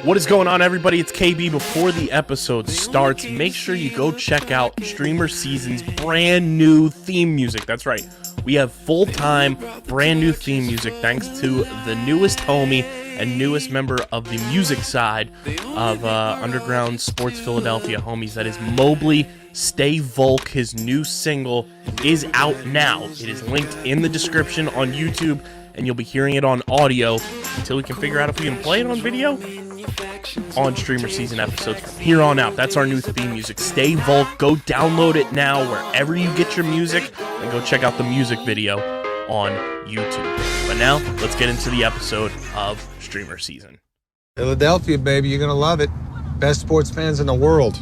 What is going on, everybody? It's KB. Before the episode starts, make sure you go check out StreamerSZN's brand new theme music. That's right. We have full-time, brand new theme music thanks to the newest homie and newest member of the music side of Underground Sports Philadelphia homies. That is Mobley. Stay Volk. His new single is out now. It is linked in the description on YouTube, and you'll be hearing it on audio until we can figure out if we can play it on video on StreamerSZN episodes from here on out. That's our new theme music. Stay Volk. Go download it now wherever you get your music, and go check out the music video on YouTube. But now, let's get into the episode of StreamerSZN. Philadelphia, baby, you're gonna love it. Best sports fans in the world.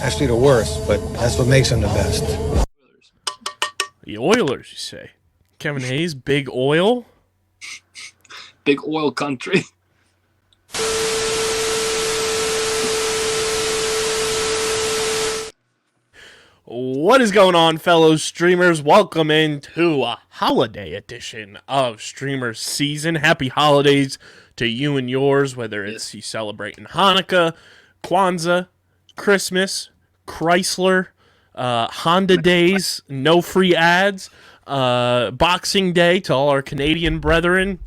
Actually, the worst, but that's what makes them the best. The Oilers, you say? Kevin Hayes, Big Oil? Big oil country. What is going on, fellow streamers? Welcome into a holiday edition of StreamerSZN. Happy holidays to you and yours, whether it's you celebrating Hanukkah, Kwanzaa, Christmas, Chrysler, Honda Days, no free ads, Boxing Day to all our Canadian brethren,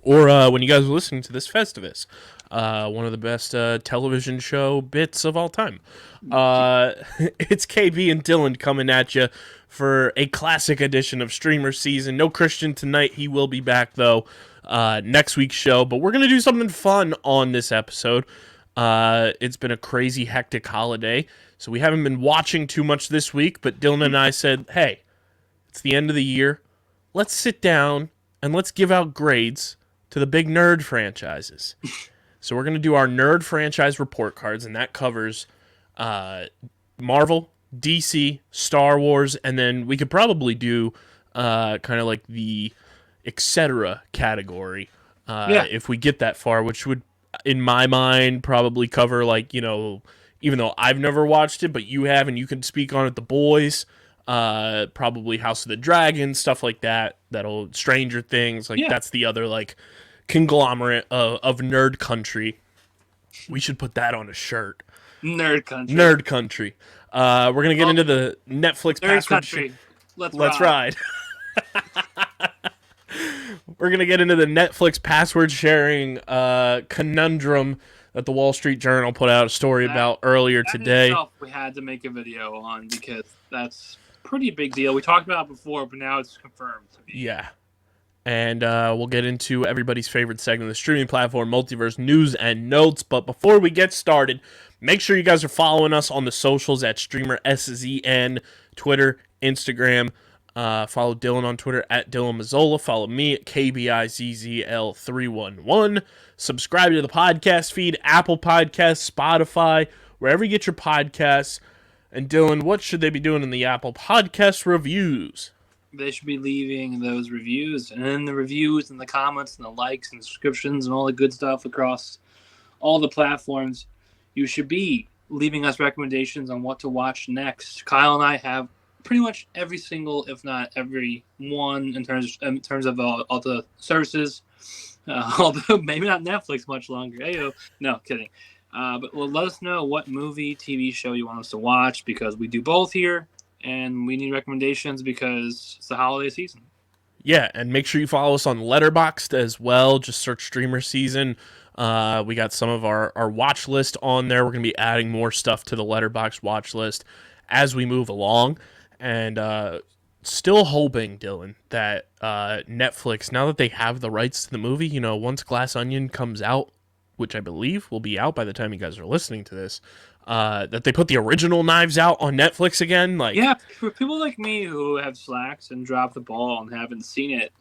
or when you guys are listening to this Festivus, one of the best television show bits of all time. It's KB and Dylan coming at you for a classic edition of StreamerSZN. No Christian tonight. He will be back, though, next week's show. But we're going to do something fun on this episode. It's been a crazy, hectic holiday, so we haven't been watching too much this week. But Dylan and I said, hey, it's the end of the year. Let's sit down and let's give out grades to the big nerd franchises. So we're going to do our nerd franchise report cards, and that covers Marvel, DC, Star Wars, and then we could probably do kind of like the etc. category if we get that far, which would, in my mind, probably cover, like, you know, even though I've never watched it, but you have, and you can speak on it, The Boys, probably House of the Dragon, stuff like that, that'll Stranger Things, like that's the other, like, conglomerate of nerd country. We should put that on a shirt. Nerd country. Nerd country. We're gonna get into the Netflix Nerd password. country. Let's ride. We're gonna get into the Netflix password sharing conundrum that the Wall Street Journal put out a story about earlier today. We had to make a video on because that's a pretty big deal. We talked about it before, but now it's confirmed to be. Yeah. And we'll get into everybody's favorite segment, the streaming platform, Multiverse News and Notes. But before we get started, make sure you guys are following us on the socials at StreamerSZN, Twitter, Instagram. Follow Dylan on Twitter at Dylan Mazzola. Follow me at KBIZZL311. Subscribe to the podcast feed, Apple Podcasts, Spotify, wherever you get your podcasts. And Dylan, what should they be doing in the Apple Podcast reviews? They should be leaving those reviews, and in the reviews and the comments and the likes and subscriptions and all the good stuff across all the platforms, you should be leaving us recommendations on what to watch next. Kyle and I have pretty much every single, if not every one, in terms of all the services. Although maybe not Netflix much longer. Ayo. No, kidding. But let us know what movie, TV show you want us to watch, because we do both here. And we need recommendations because it's the holiday season. Yeah, and make sure you follow us on Letterboxd as well. Just search StreamerSZN. We got some of our watch list on there. We're going to be adding more stuff to the Letterboxd watch list as we move along. And still hoping, Dylan, that Netflix, now that they have the rights to the movie, you know, once Glass Onion comes out, which I believe will be out by the time you guys are listening to this, that they put the original Knives Out on Netflix again. Like, yeah, for people like me who have slacks and dropped the ball and haven't seen it,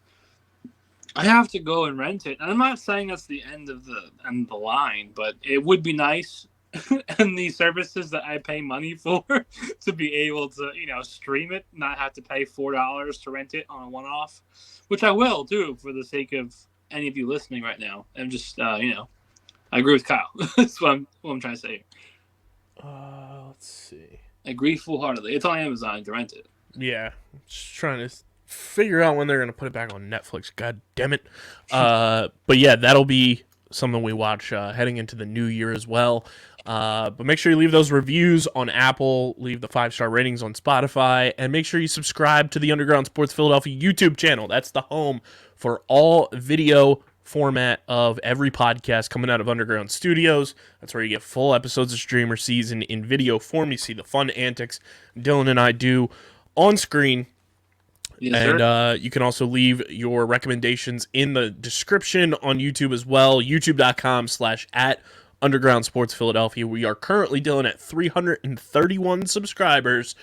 I have to go and rent it. And I'm not saying that's the end of the line, but it would be nice and the services that I pay money for to be able to, you know, stream it, not have to pay $4 to rent it on a one-off, which I will do for the sake of any of you listening right now. I'm just, you know, I agree with Kyle. That's what I'm trying to say here. Let's see. I agree full-heartedly. It's on Amazon. You can rent it. Yeah. Just trying to figure out when they're going to put it back on Netflix. God damn it. But yeah, that'll be something we watch heading into the new year as well. But make sure you leave those reviews on Apple, leave the 5-star ratings on Spotify, and make sure you subscribe to the Underground Sports Philadelphia YouTube channel. That's the home for all video format of every podcast coming out of Underground Studios. That's where you get full episodes of StreamerSZN in video form. You see the fun antics Dylan and I do on screen. Yes, And you can also leave your recommendations in the description on YouTube as well. YouTube.com/@Underground Sports Philadelphia. We are currently, Dylan, at 331 subscribers.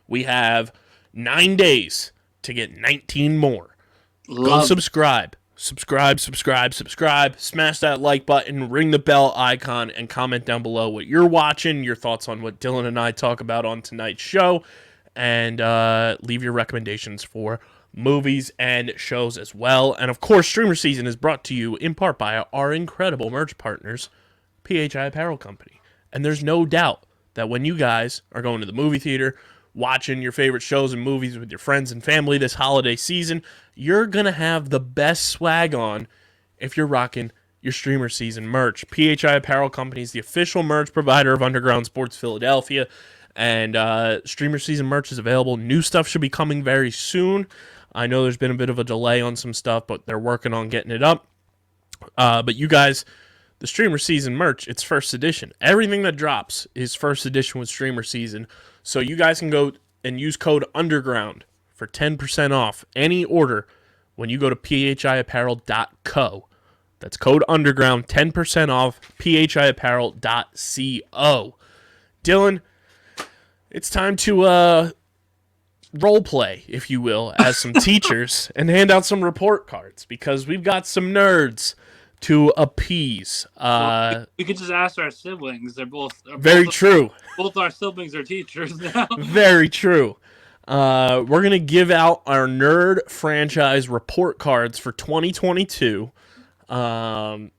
We have 9 days to get 19 more. Go subscribe. Subscribe. Smash that like button, ring the bell icon, and comment down below what you're watching, your thoughts on what Dylan and I talk about on tonight's show. And leave your recommendations for movies and shows as well. And, of course, StreamerSZN is brought to you in part by our incredible merch partners, PHI Apparel Company. And there's no doubt that when you guys are going to the movie theater, watching your favorite shows and movies with your friends and family this holiday season, you're going to have the best swag on if you're rocking your StreamerSZN merch. PHI Apparel Company is the official merch provider of Underground Sports Philadelphia. And StreamerSZN merch is available. New stuff should be coming very soon. I know there's been a bit of a delay on some stuff, but they're working on getting it up. But you guys, the StreamerSZN merch, it's first edition. Everything that drops is first edition with StreamerSZN. So you guys can go and use code UNDERGROUND for 10% off any order when you go to phiapparel.co. That's code UNDERGROUND, 10% off, phiapparel.co. Dylan, it's time to role play, if you will, as some teachers and hand out some report cards because we've got some nerds to appease. We could just ask our siblings. They're both very true. Both our siblings are teachers now. Very true. We're going to give out our nerd franchise report cards for 2022. And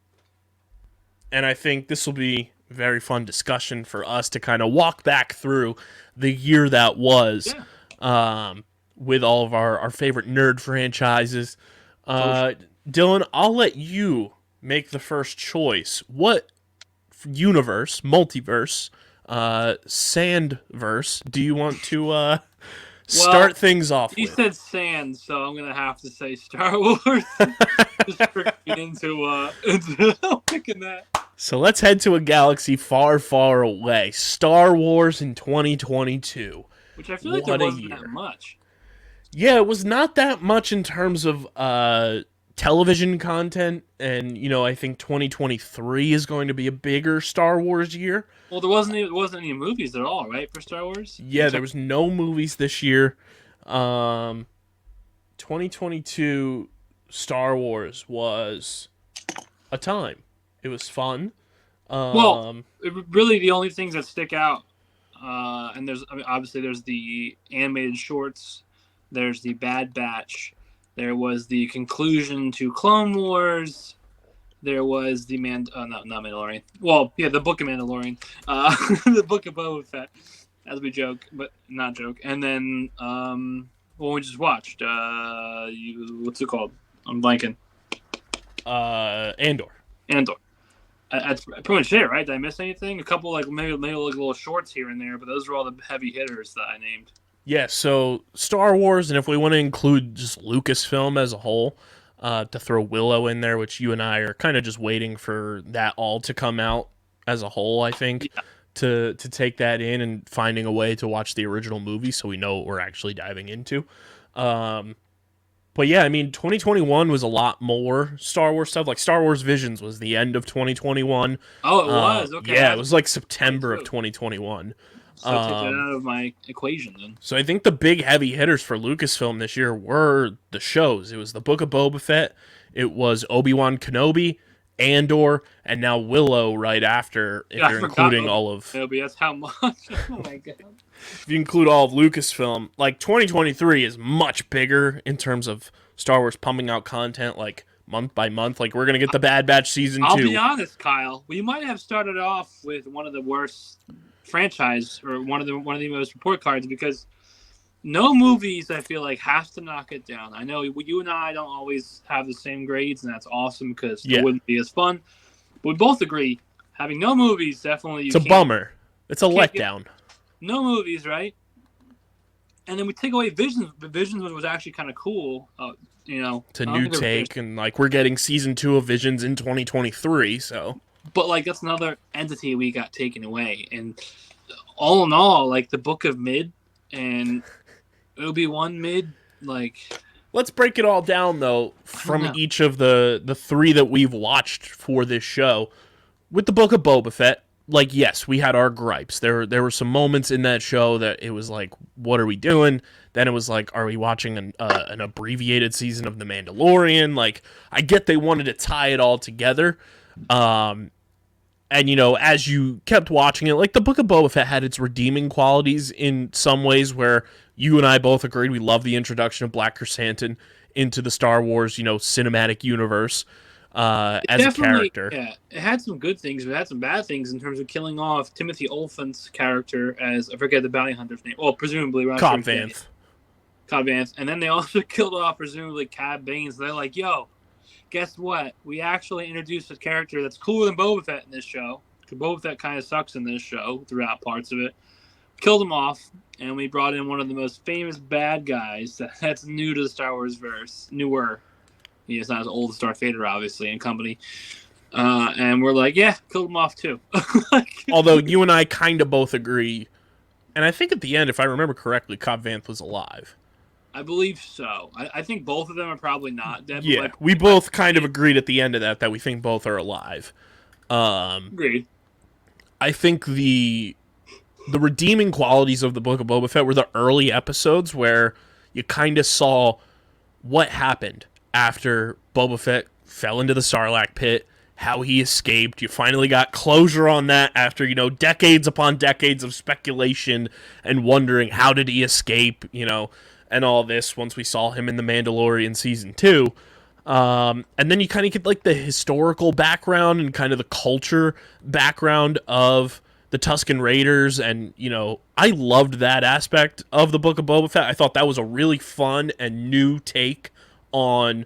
I think this will be very fun discussion for us to kind of walk back through the year that was with all of our favorite nerd franchises. Dylan, I'll let you make the first choice. What universe, multiverse, sandverse do you want to start things off you with? You said sand, so I'm going to have to say Star Wars. Just into picking that. So let's head to a galaxy far, far away. Star Wars in 2022. Which I feel like there wasn't that much. Yeah, it was not that much in terms of television content. And, you know, I think 2023 is going to be a bigger Star Wars year. Well, there wasn't any movies at all, right, for Star Wars? Yeah, there was no movies this year. 2022 Star Wars was a time. It was fun. Really the only things that stick out, and obviously there's the animated shorts, there's the Bad Batch, there was the conclusion to Clone Wars, there was the not Mandalorian. Well, yeah, the Book of Mandalorian, the Book of Boba Fett, as we joke, but not joke. And then we just watched, what's it called? I'm blanking. Andor. That's pretty much it, right? Did I miss anything? A couple, maybe little shorts here and there, but those are all the heavy hitters that I named. Yeah, so Star Wars, and if we want to include just Lucasfilm as a whole, to throw Willow in there, which you and I are kind of just waiting for that all to come out as a whole, I think, to take that in and finding a way to watch the original movie so we know what we're actually diving into. But yeah, I mean, 2021 was a lot more Star Wars stuff. Like Star Wars Visions was the end of 2021. Oh, it was? Okay. Yeah, it was like September of 2021. So take that out of my equation then. So I think the big heavy hitters for Lucasfilm this year were the shows. It was the Book of Boba Fett, it was Obi-Wan Kenobi, Andor, and now Willow right after, if you're including all of... Kenobi, that's how much? Oh my god. If you include all of Lucasfilm, like 2023 is much bigger in terms of Star Wars pumping out content like month by month. Like we're going to get the Bad Batch season 2. I'll be honest, Kyle. We might have started off with one of the worst franchise or one of the most report cards because no movies I feel like has to knock it down. I know you and I don't always have the same grades, and that's awesome because it wouldn't be as fun. But we both agree, having no movies, definitely It's a bummer. It's a letdown. No movies, right? And then we take away Visions, but Visions was actually kind of cool. It's a new take, and like we're getting season 2 of Visions in 2023, so. But like that's another entity we got taken away, and all in all, like the Book of Mid and Obi-Wan Mid, like. Let's break it all down though from each of the 3 that we've watched for this show. With the Book of Boba Fett. Like, yes, we had our gripes. There were some moments in that show that it was like, what are we doing? Then it was like, are we watching an abbreviated season of The Mandalorian? Like, I get they wanted to tie it all together. And, as you kept watching it, like, the Book of Boba Fett had its redeeming qualities in some ways where you and I both agreed we love the introduction of Black Chrysanthemum into the Star Wars, cinematic universe. As a character. Yeah, it had some good things, but it had some bad things in terms of killing off Timothy Olyphant's character as, I forget the bounty hunter's name. Well, presumably Cobb Vanth. Cobb Vanth. And then they also killed off, presumably, Cad Bane. So they're like, yo, guess what? We actually introduced a character that's cooler than Boba Fett in this show. Because Boba Fett kind of sucks in this show throughout parts of it. Killed him off, and we brought in one of the most famous bad guys that's new to the Star Wars verse. Newer. He's not as old as Darth Vader, obviously, and company. And we're like, yeah, killed him off too. Although you and I kind of both agree, and I think at the end, if I remember correctly, Cobb Vanth was alive. I believe so. I think both of them are probably not dead. Yeah, we both kind of agreed at the end of that we think both are alive. Agreed. I think the redeeming qualities of the Book of Boba Fett were the early episodes where you kind of saw what happened after Boba Fett fell into the Sarlacc pit, how he escaped. You finally got closure on that after, decades upon decades of speculation and wondering how did he escape, and all this once we saw him in The Mandalorian Season 2. And then you kind of get like the historical background and kind of the culture background of the Tusken Raiders, and, I loved that aspect of the Book of Boba Fett. I thought that was a really fun and new take on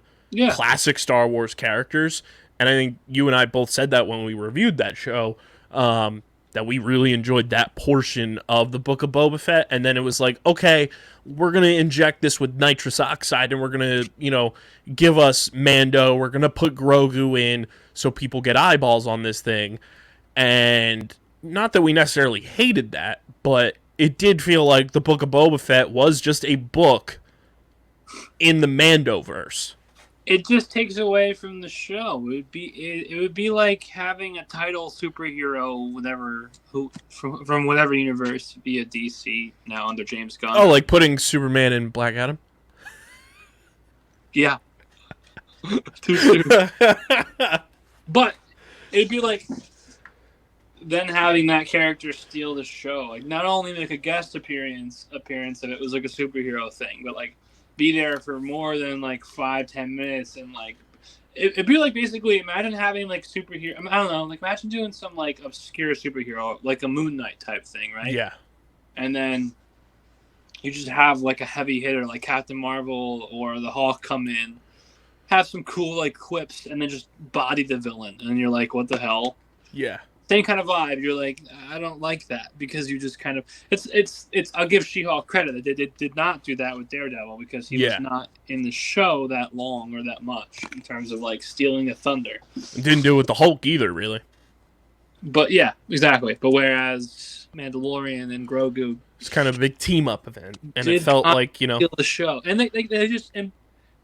classic Star Wars characters, and I think you and I both said that when we reviewed that show, that we really enjoyed that portion of the Book of Boba Fett, and then it was like, okay, we're going to inject this with nitrous oxide, and we're going to, give us Mando, we're going to put Grogu in so people get eyeballs on this thing, and not that we necessarily hated that, but it did feel like the Book of Boba Fett was just a book in the Mandoverse. It just takes away from the show. It would be like having a title superhero, from whatever universe, be a DC now under James Gunn. Oh, like putting Superman in Black Adam? Yeah. Too soon. But it'd be like then having that character steal the show. Like not only make a guest appearance of it was like a superhero thing, but like be there for more than like 5-10 minutes, and like it'd be like basically imagine having like superhero. I don't know, like imagine doing some like obscure superhero like a Moon Knight type thing, right? Yeah. And then you just have like a heavy hitter like Captain Marvel or the Hulk come in, have some cool like quips, and then just body the villain, and you're like, what the hell? Yeah. Same kind of vibe. You're like, I don't like that, because you just kind of it's. I'll give She-Hulk credit. They did not do that with Daredevil, because he was not in the show that long or that much in terms of like stealing the thunder. Didn't do it with the Hulk either, really. But yeah, exactly. But whereas Mandalorian and Grogu, it's kind of a big team up event, and it felt like steal the show, and they just and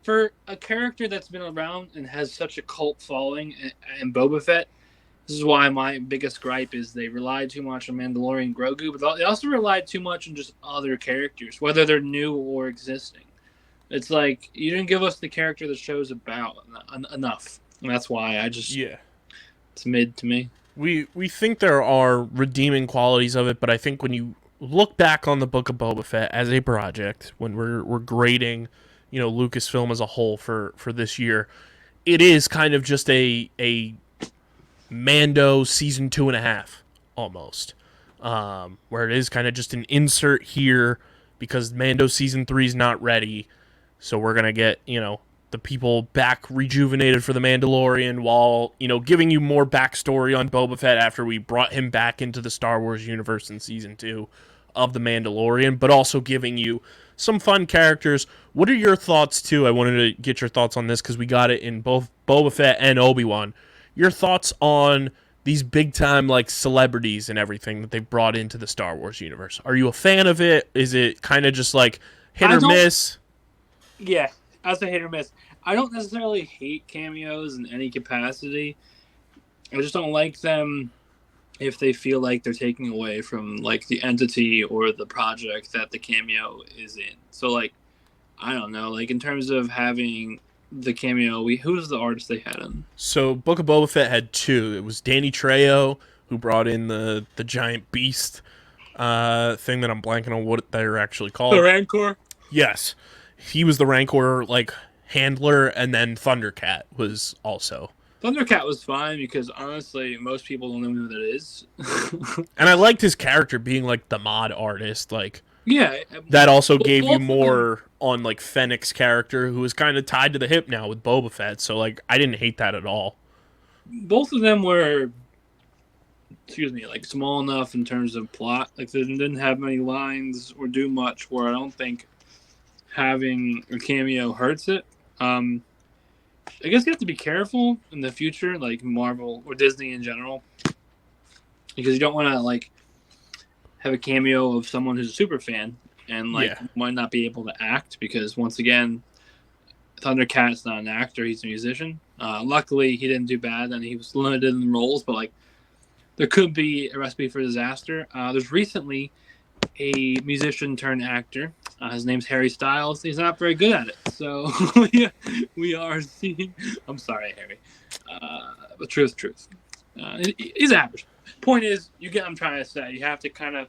for a character that's been around and has such a cult following, and Boba Fett. This is why my biggest gripe is they relied too much on Mandalorian Grogu, but they also relied too much on just other characters, whether they're new or existing. It's like, you didn't give us the character the show's about enough. And that's why it's mid to me. We think there are redeeming qualities of it, but I think when you look back on the Book of Boba Fett as a project, when we're grading, Lucasfilm as a whole for this year, it is kind of just a Mando season 2.5 almost, where it is kind of just an insert here because Mando season 3 is not ready, so we're gonna get the the people back rejuvenated for the Mandalorian, while giving you more backstory on Boba Fett after we brought him back into the Star Wars universe in season 2 of the Mandalorian, but also giving you some fun characters. What are your thoughts too? I wanted to get your thoughts on this because we got it in both Boba Fett and Obi-Wan. Your thoughts on these big time like celebrities and everything that they've brought into the Star Wars universe. Are you a fan of it? Is it kind of just like hit or miss? Yeah, I say hit or miss. I don't necessarily hate cameos in any capacity. I just don't like them if they feel like they're taking away from like the entity or the project that the cameo is in. So like, I don't know, like in terms of having the cameo, who's the artist they had in? So Book of Boba Fett had 2. It was Danny Trejo, who brought in the giant beast thing that I'm blanking on what they're actually called. The Rancor? Yes. He was the Rancor like handler, and then Thundercat was also. Thundercat was fine because honestly, most people don't know who that is. And I liked his character being like the mod artist, like yeah. That also gave you more on like Fennec's character, who is kind of tied to the hip now with Boba Fett. So like, I didn't hate that at all. Both of them were, like small enough in terms of plot. Like they didn't have many lines or do much. Where I don't think having a cameo hurts it. I guess you have to be careful in the future, like Marvel or Disney in general, because you don't want to like have a cameo of someone who's a super fan and like might not be able to act because once again, Thundercat's not an actor; he's a musician. Luckily, he didn't do bad and he was limited in roles, but like there could be a recipe for disaster. There's recently a musician turned actor. His name's Harry Styles. He's not very good at it. So we are seeing... I'm sorry, Harry. But truth. He's average. Point is, you get what I'm trying to say. You have to kind of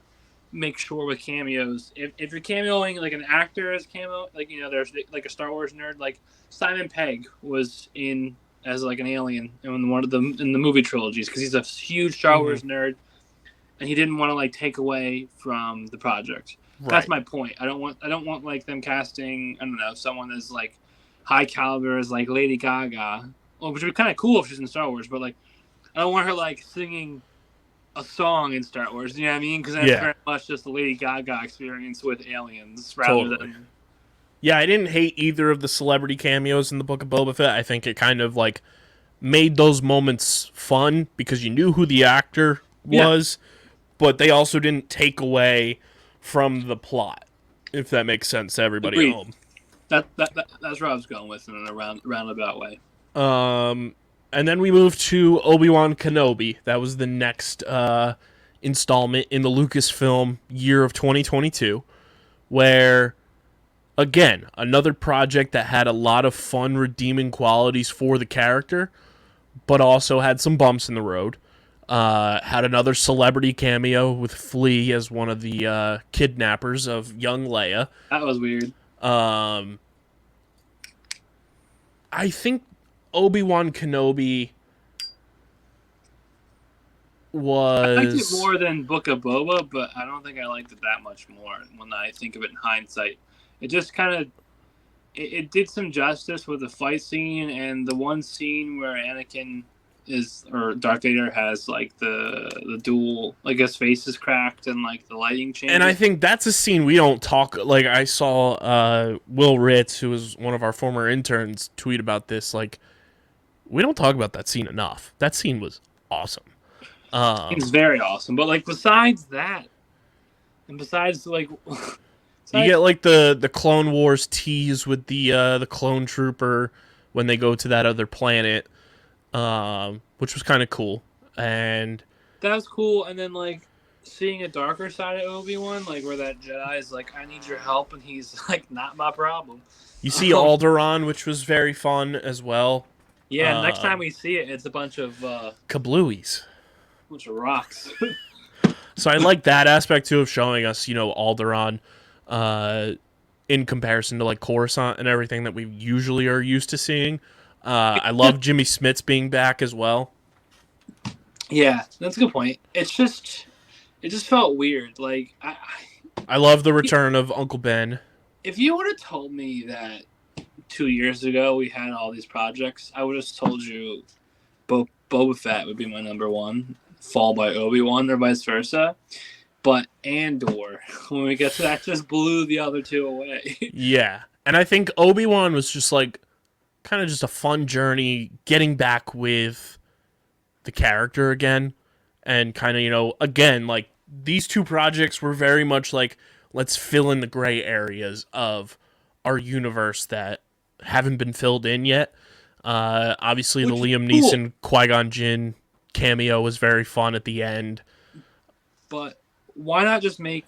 make sure with cameos. If you're cameoing like an actor as cameo, like, there's like a Star Wars nerd, like Simon Pegg was in as like an alien in one of the movie trilogies because he's a huge Star Wars nerd. And he didn't want to like take away from the project. Right. That's my point. I don't want like them casting, I don't know, someone as like high caliber as like Lady Gaga. Well, which would be kind of cool if she's in Star Wars, but like I don't want her like singing a song in Star Wars. You know what I mean? Because that's very much just the Lady Gaga experience with aliens rather than. Yeah, I didn't hate either of the celebrity cameos in the Book of Boba Fett. I think it kind of like made those moments fun because you knew who the actor was. Yeah. But they also didn't take away from the plot, if that makes sense to everybody at home. That's where I was going with in a roundabout way. And then we moved to Obi-Wan Kenobi. That was the next installment in the Lucasfilm year of 2022, where, again, another project that had a lot of fun, redeeming qualities for the character, but also had some bumps in the road. Had another celebrity cameo with Flea as one of the kidnappers of young Leia. That was weird. I think Obi-Wan Kenobi was... I liked it more than Book of Boba, but I don't think I liked it that much more when I think of it in hindsight. It just kind of... It did some justice with the fight scene and the one scene where Anakin... Darth Vader has like the dual, like his face is cracked and like the lighting changes. And I think that's a scene we don't talk. Like I saw Will Ritz, who was one of our former interns, tweet about this. Like we don't talk about that scene enough. That scene was awesome. It's very awesome. But like besides that, and besides like, you get like the Clone Wars tease with the clone trooper when they go to that other planet. Which was kind of cool, and that was cool. And then like seeing a darker side of Obi-Wan, like where that Jedi is like, "I need your help," and he's like, "Not my problem." You see Alderaan, which was very fun as well. Yeah, next time we see it, it's a bunch of kablooies, a bunch of rocks. So I like that aspect too of showing us, Alderaan, in comparison to like Coruscant and everything that we usually are used to seeing. I love Jimmy Smits being back as well. Yeah, that's a good point. It just felt weird. Like I love the return of Uncle Ben. If you would have told me that 2 years ago we had all these projects, I would have told you Boba Fett would be my number one, followed by Obi-Wan or vice versa. But Andor, when we get to that, just blew the other two away. Yeah. And I think Obi-Wan was just like kind of just a fun journey getting back with the character again. And kind of, again, like these two projects were very much like, let's fill in the gray areas of our universe that haven't been filled in yet. Obviously, the Liam Neeson Qui-Gon Jinn cameo was very fun at the end. But why not just make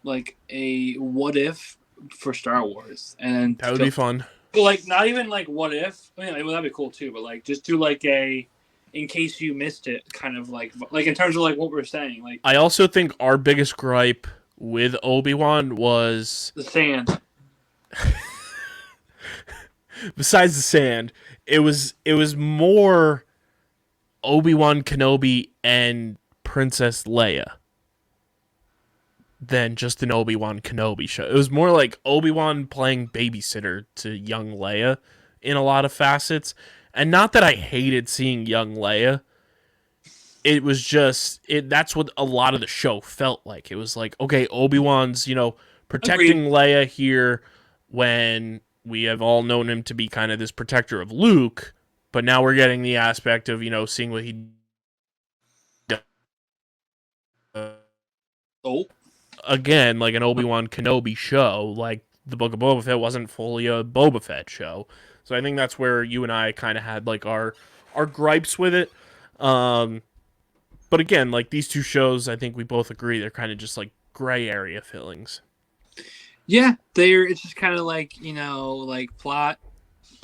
like a what if for Star Wars? And that would be fun. But like, not even like what if. I mean, that'd be cool too. But like, just do like a in case you missed it, kind of like in terms of like what we're saying. Like, I also think our biggest gripe with Obi-Wan was the sand. Besides the sand, it was more Obi-Wan Kenobi and Princess Leia than just an Obi-Wan Kenobi show. It was more like Obi-Wan playing babysitter to young Leia in a lot of facets. And not that I hated seeing young Leia. It was just that's what a lot of the show felt like. It was like, okay, Obi-Wan's, protecting Agreed. Leia here when we have all known him to be kind of this protector of Luke, but now we're getting the aspect of, seeing what he again, like an Obi-Wan Kenobi show, like the Book of Boba Fett wasn't fully a Boba Fett show. So I think that's where you and I kind of had like our gripes with it. But again, like these two shows, I think we both agree they're kind of just like gray area fillings. Yeah, it's just kind of like, like plot,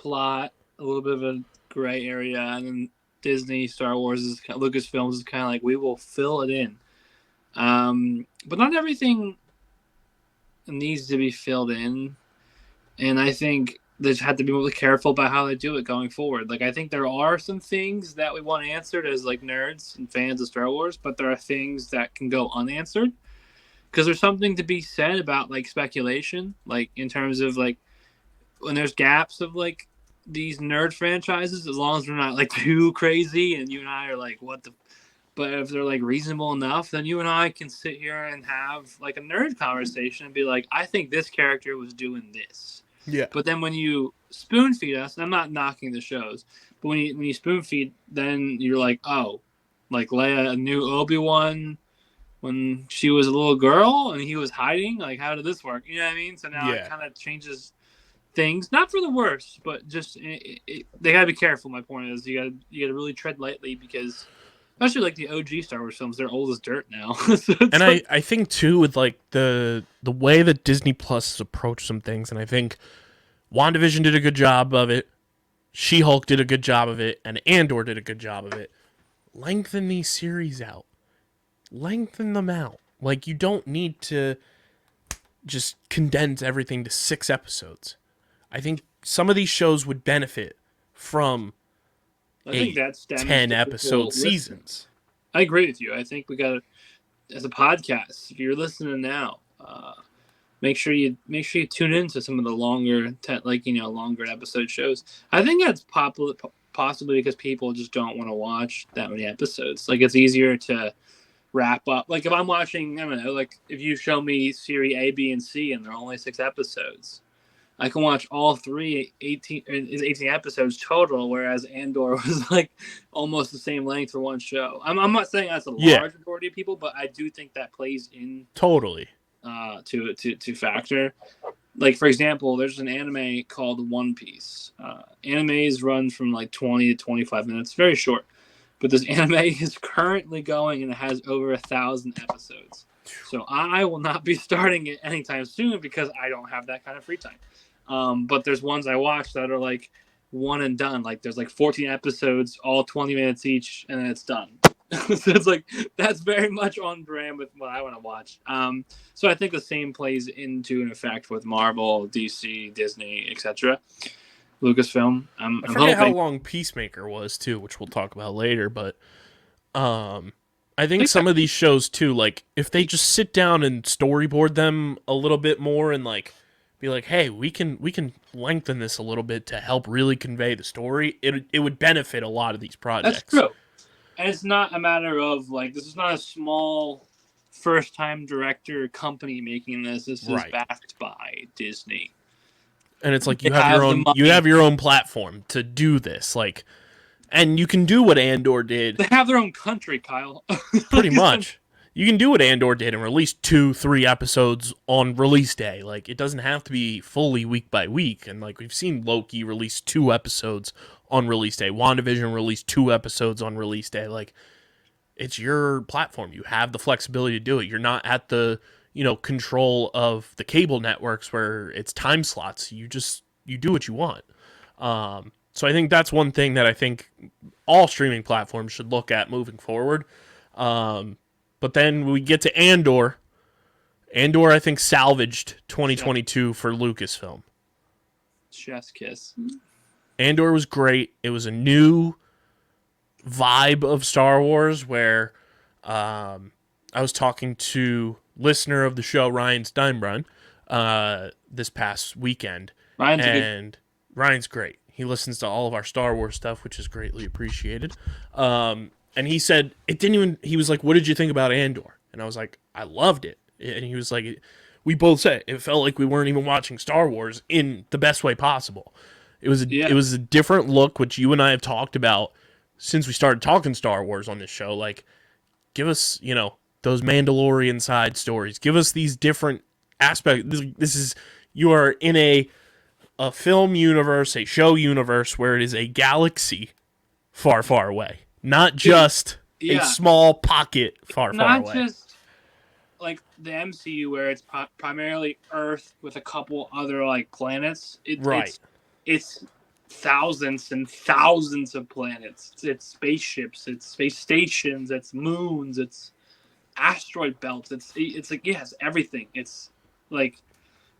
a little bit of a gray area, and then Disney, Star Wars, Lucasfilms is kind of like, we will fill it in. But not everything needs to be filled in, and I think they just have to be really careful about how they do it going forward. Like, I think there are some things that we want answered as like nerds and fans of Star Wars, but there are things that can go unanswered. Because there's something to be said about like speculation, like in terms of like when there's gaps of like these nerd franchises, as long as they're not like too crazy and you and I are like, what the, but if they're like reasonable enough, then you and I can sit here and have like a nerd conversation and be like, I think this character was doing this. Yeah. But then when you spoon feed us, and I'm not knocking the shows, but when you spoon feed, then you're like, oh, like Leia knew Obi-Wan when she was a little girl and he was hiding. Like, how did this work? You know what I mean? So now it kind of changes things, not for the worse, but just they gotta be careful. My point is, you gotta really tread lightly, because especially like the OG Star Wars films, they're old as dirt now. So and like, I think too with like the way that Disney Plus has approached some things, and I think WandaVision did a good job of it, She-Hulk did a good job of it, and Andor did a good job of it. Lengthen these series out. Lengthen them out. Like, you don't need to just condense everything to 6 episodes. I think some of these shows would benefit from 10 episode seasons. I agree with you. I think we got to, as a podcast, if you're listening now, make sure you tune into some of the longer episode shows. I think that's possibly because people just don't want to watch that many episodes. Like, it's easier to wrap up. Like, if I'm watching, I don't know, like if you show me series A, B, and C and they're only 6 episodes, I can watch all 18 episodes total, whereas Andor was like almost the same length for one show. I'm not saying that's a large majority of people, but I do think that plays in totally to factor. Like, for example, there's an anime called One Piece. Animes run from like 20 to 25 minutes, very short. But this anime is currently going and it has over 1,000 episodes. So I will not be starting it anytime soon because I don't have that kind of free time. But there's ones I watch that are like one and done. Like, there's like 14 episodes, all 20 minutes each, and then it's done. So it's like, that's very much on brand with what I want to watch. So I think the same plays into an effect with Marvel, DC, Disney, etc. Lucasfilm. I'm forget hoping. How long Peacemaker was too, which we'll talk about later. But I think some of these shows too, like if they just sit down and storyboard them a little bit more and like be like, hey, we can lengthen this a little bit to help really convey the story, it would benefit a lot of these projects. That's true. And it's not a matter of, like, this is not a small first-time director company making this. This is backed by Disney. And it's like you have your own platform to do this. Like, and you can do what Andor did. They have their own country, Kyle. Pretty much. You can do what Andor did and release 2-3 episodes on release day. Like, it doesn't have to be fully week by week. And, like, we've seen Loki release 2 episodes on release day. WandaVision released 2 episodes on release day. Like, it's your platform. You have the flexibility to do it. You're not at the, control of the cable networks where it's time slots. You do what you want. So I think that's one thing that I think all streaming platforms should look at moving forward. But then we get to Andor. Andor, I think, salvaged 2022 for Lucasfilm. Chef's kiss. Andor was great. It was a new vibe of Star Wars where I was talking to listener of the show, Ryan Steinbrunn, this past weekend. Ryan's great. He listens to all of our Star Wars stuff, which is greatly appreciated. And he said, he was like, what did you think about Andor? And I was like, I loved it. And he was like, we both said it felt like we weren't even watching Star Wars in the best way possible. It was a different look, which you and I have talked about since we started talking Star Wars on this show. Like, give us, those Mandalorian side stories. Give us these different aspects. You are in a film universe, a show universe where it is a galaxy far, far away. Not just a small pocket far, far away. Not just like the MCU where it's primarily Earth with a couple other like planets. It's thousands and thousands of planets. It's spaceships. It's space stations. It's moons. It's asteroid belts. It's like it has everything. It's like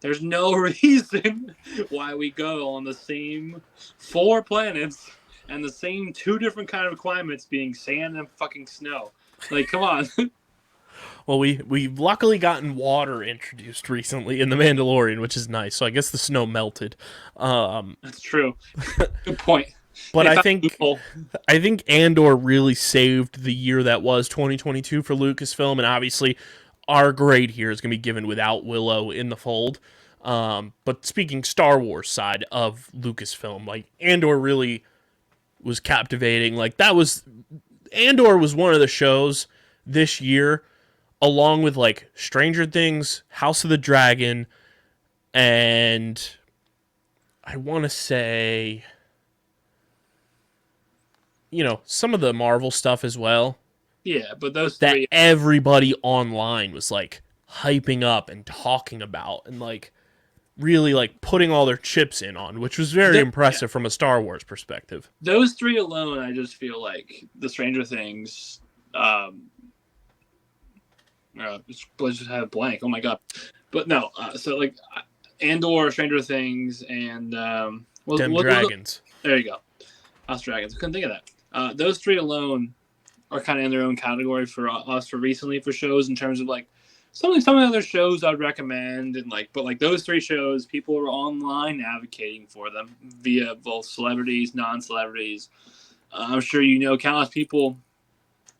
there's no reason why we go on the same 4 planets and the same 2 different kind of climates being sand and fucking snow. Like, come on. Well, we've luckily gotten water introduced recently in The Mandalorian, which is nice. So I guess the snow melted. That's true. Good point. But I think Andor really saved the year that was 2022 for Lucasfilm, and obviously our grade here is going to be given without Willow in the fold. But speaking Star Wars side of Lucasfilm, like Andor really was captivating. Like Andor was one of the shows this year, along with like Stranger Things, House of the Dragon, and I want to say, some of the Marvel stuff as well. Yeah, but those that three, everybody online was like hyping up and talking about and like really like putting all their chips in on, which was very impressive from a Star Wars perspective. Those 3 alone, I just feel like the Stranger Things. Let's just have a blank. Oh my god! But no, so like Andor, Stranger Things, and Dragons. There you go. House Dragons. I couldn't think of that. Those 3 alone are kind of in their own category for us for recently for shows in terms of like some of the other shows I'd recommend but those 3 shows, people are online advocating for them via both celebrities, non-celebrities. I'm sure countless people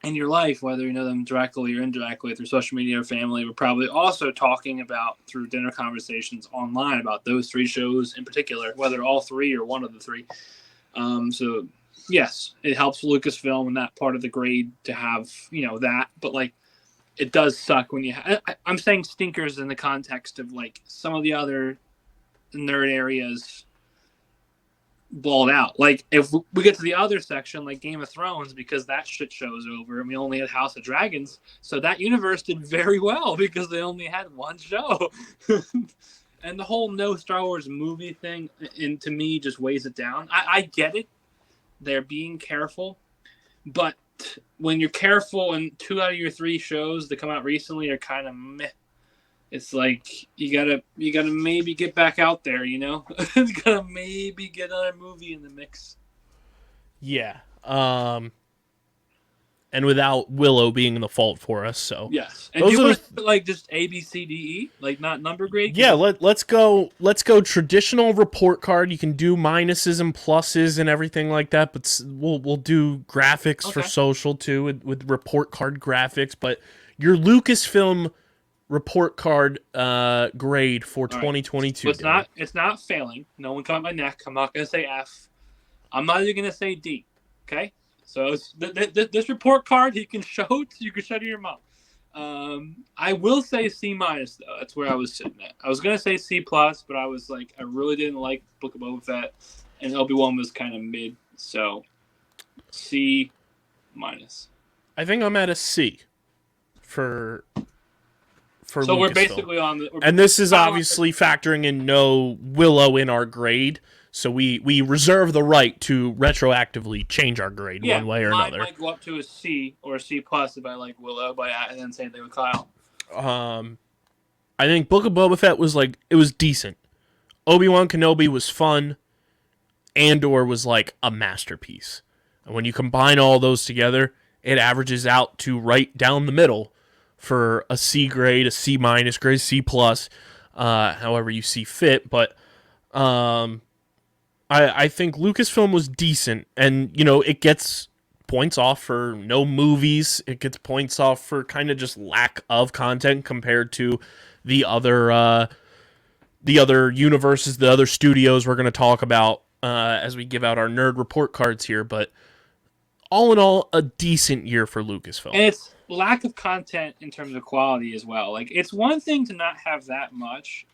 in your life, whether you know them directly or indirectly through social media or family, we're probably also talking about through dinner conversations online about those 3 shows in particular, whether all 3 or one of the 3. So yes, it helps Lucasfilm in that part of the grade to have, that, but like it does suck when I'm saying stinkers in the context of like some of the other nerd areas balled out. Like if we get to the other section, like Game of Thrones, because that shit show's over and we only had House of Dragons, so that universe did very well because they only had one show. And the whole no Star Wars movie thing, and to me, just weighs it down. I get it. They're being careful. But when you're careful and 2 out of your 3 shows that come out recently are kind of meh, it's like you gotta maybe get back out there, you gotta maybe get another movie in the mix. Yeah. and without Willow being the fault for us. So Yes. And those do you are want to put, like, just A, B, C, D, E? Like, not number grade? yeah. Let's go traditional report card. You can do minuses and pluses and everything like that, but we'll do graphics for social too with report card graphics. But your Lucasfilm report card grade for 2022. So it's not failing. No one come at my neck. I'm not gonna say F. I'm not even gonna say D. Okay. So this report card you can shut to your mouth. I will say C minus though. That's where I was sitting at. I was gonna say C plus, but I was like, I really didn't like Book of Boba Fett, and Obi-Wan was kind of mid. So C minus. I think I'm at a C for so we're Lucasfilm. basically on the. And this is obviously factoring in no Willow in our grade, so we reserve the right to retroactively change our grade one way or another. Mine might go up to a C or a C plus if I like Willow, and then same thing with Kyle. I think Book of Boba Fett was like, it was decent. Obi-Wan Kenobi was fun. Andor was like a masterpiece. And when you combine all those together, it averages out to right down the middle for a C grade, a C minus grade, C plus, however you see fit. But I think Lucasfilm was decent, and it gets points off for no movies. It gets points off for kind of just lack of content compared to the other universes, the other studios we're going to talk about as we give out our nerd report cards here. But all in all, a decent year for Lucasfilm. And it's lack of content in terms of quality as well. Like, it's one thing to not have that much,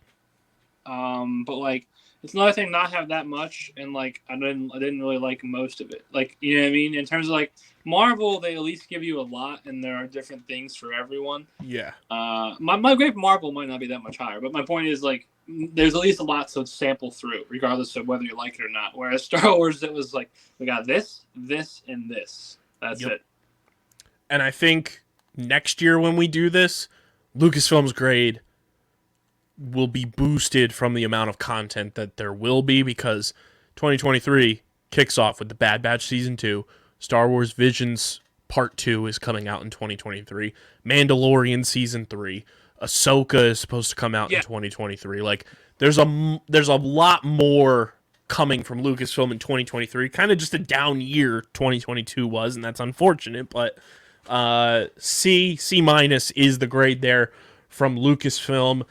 but like, it's another thing to not have that much, and like, I didn't really like most of it. Like, you know what I mean? In terms of like Marvel, they at least give you a lot, and there are different things for everyone. Yeah. My grade for Marvel might not be that much higher, but my point is, like, there's at least a lot to sample through, regardless of whether you like it or not. Whereas Star Wars, it was like, we got this, this, and this. That's it. And I think next year when we do this, Lucasfilm's grade will be boosted from the amount of content that there will be, because 2023 kicks off with the Bad Batch Season 2. Star Wars Visions Part 2 is coming out in 2023. Mandalorian Season 3. Ahsoka is supposed to come out in 2023. Like, there's a lot more coming from Lucasfilm in 2023. Kind of just a down year 2022 was, and that's unfortunate, but C minus is the grade there from Lucasfilm.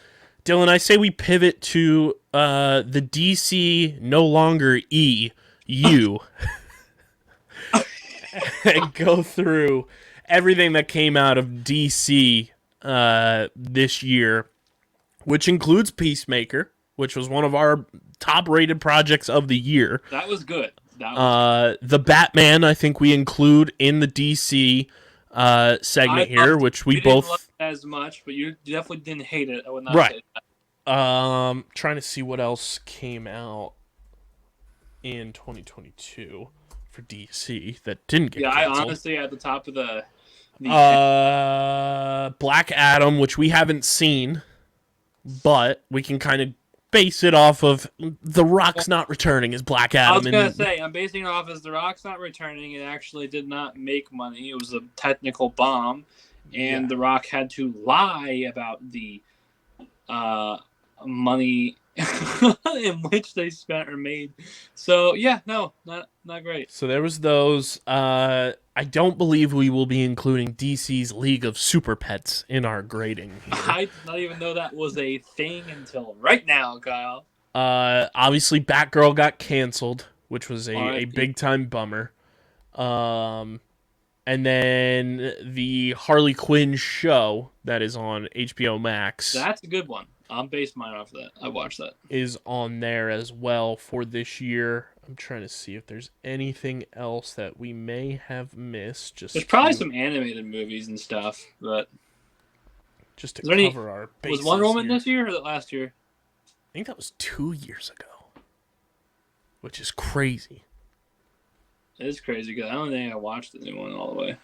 Dylan, I say we pivot to the DC no longer EU and go through everything that came out of DC this year, which includes Peacemaker, which was one of our top-rated projects of the year. That was good. The Batman, I think we include in the DC segment here, which we both didn't love it as much, but you definitely didn't hate it. I would not say that. Trying to see what else came out in 2022 for DC that didn't get canceled. I honestly at the top of the Black Adam, which we haven't seen, but we can kind of base it off of The Rock's not returning as Black Adam. I was going to say, I'm basing it off as The Rock's not returning. It actually did not make money. It was a technical bomb, and The Rock had to lie about the money in which they spent or made. So, not great. So there was those. I don't believe we will be including DC's League of Super Pets in our grading here. I did not even know that was a thing until right now, Kyle. Obviously, Batgirl got canceled, which was a big-time bummer. And then the Harley Quinn show that is on HBO Max. That's a good one. I'm based mine off of that. I watched that. Is on there as well for this year. I'm trying to see if there's anything else that we may have missed. There's probably some animated movies and stuff, but just to cover our bases. Was Wonder Woman this year or last year? I think that was 2 years ago, which is crazy. It is crazy because I don't think I watched the new one all the way.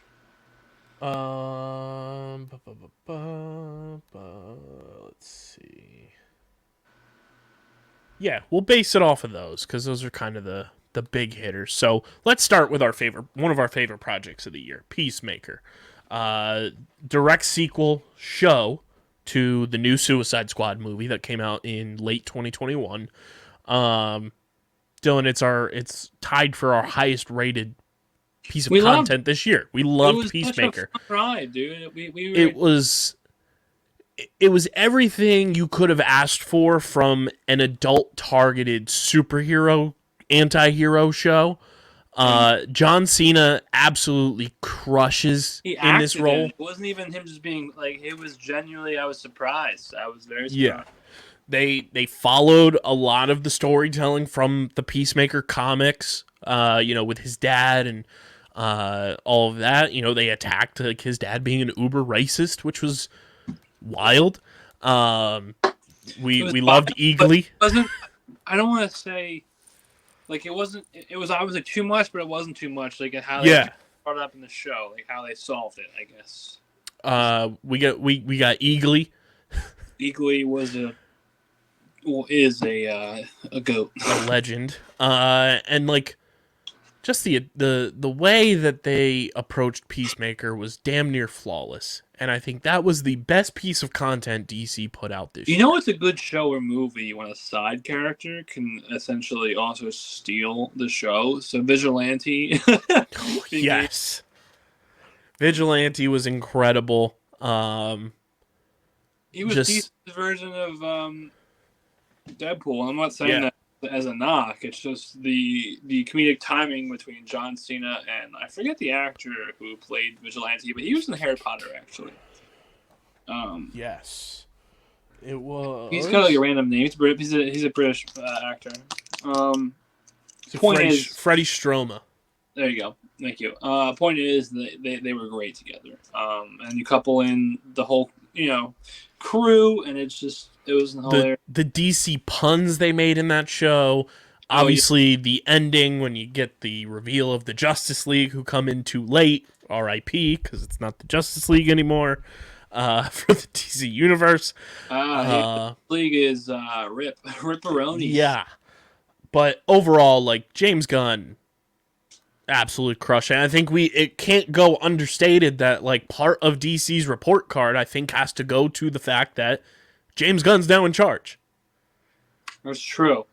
Let's see. Yeah, we'll base it off of those because those are kind of the the big hitters. So let's start with one of our favorite projects of the year, Peacemaker. Direct sequel show to the new Suicide Squad movie that came out in late 2021. Dylan, it's tied for our highest rated piece of content this year. We loved Peacemaker. Such a fun ride, dude. It was everything you could have asked for from an adult targeted superhero anti-hero show. John Cena absolutely crushes in this role. It wasn't even him just being like, it was genuinely, I was surprised. I was very surprised. Yeah. They followed a lot of the storytelling from the Peacemaker comics, with his dad and all of that. They attacked like his dad being an uber racist, which was wild. We loved Eagly. I don't want to say like it was obviously too much, but it wasn't too much. Like how they brought it up in the show, like how they solved it, I guess. We got Eagly. Eagly is a goat, a legend, and like just the way that they approached Peacemaker was damn near flawless, and I think that was the best piece of content DC put out this year. You know, it's a good show or movie when a side character can essentially also steal the show. So Vigilante, yes, Vigilante was incredible. He was DC's version of Deadpool. I'm not saying that as a knock. It's just the comedic timing between John Cena and I forget the actor who played Vigilante, but he was in Harry Potter actually. Yes, it was. He's got like a random name. He's a British actor. Freddie Stroma. There you go. Thank you. Point is they were great together. And you couple in the whole crew, and it was hilarious. The DC puns they made in that show. Obviously, the ending when you get the reveal of the Justice League who come in too late, R.I.P. because it's not the Justice League anymore for the DC universe. League is Ripperoni. Yeah, but overall, like James Gunn, absolute crush. And I think it can't go understated that like part of DC's report card, I think, has to go to the fact that James Gunn's now in charge. That's true.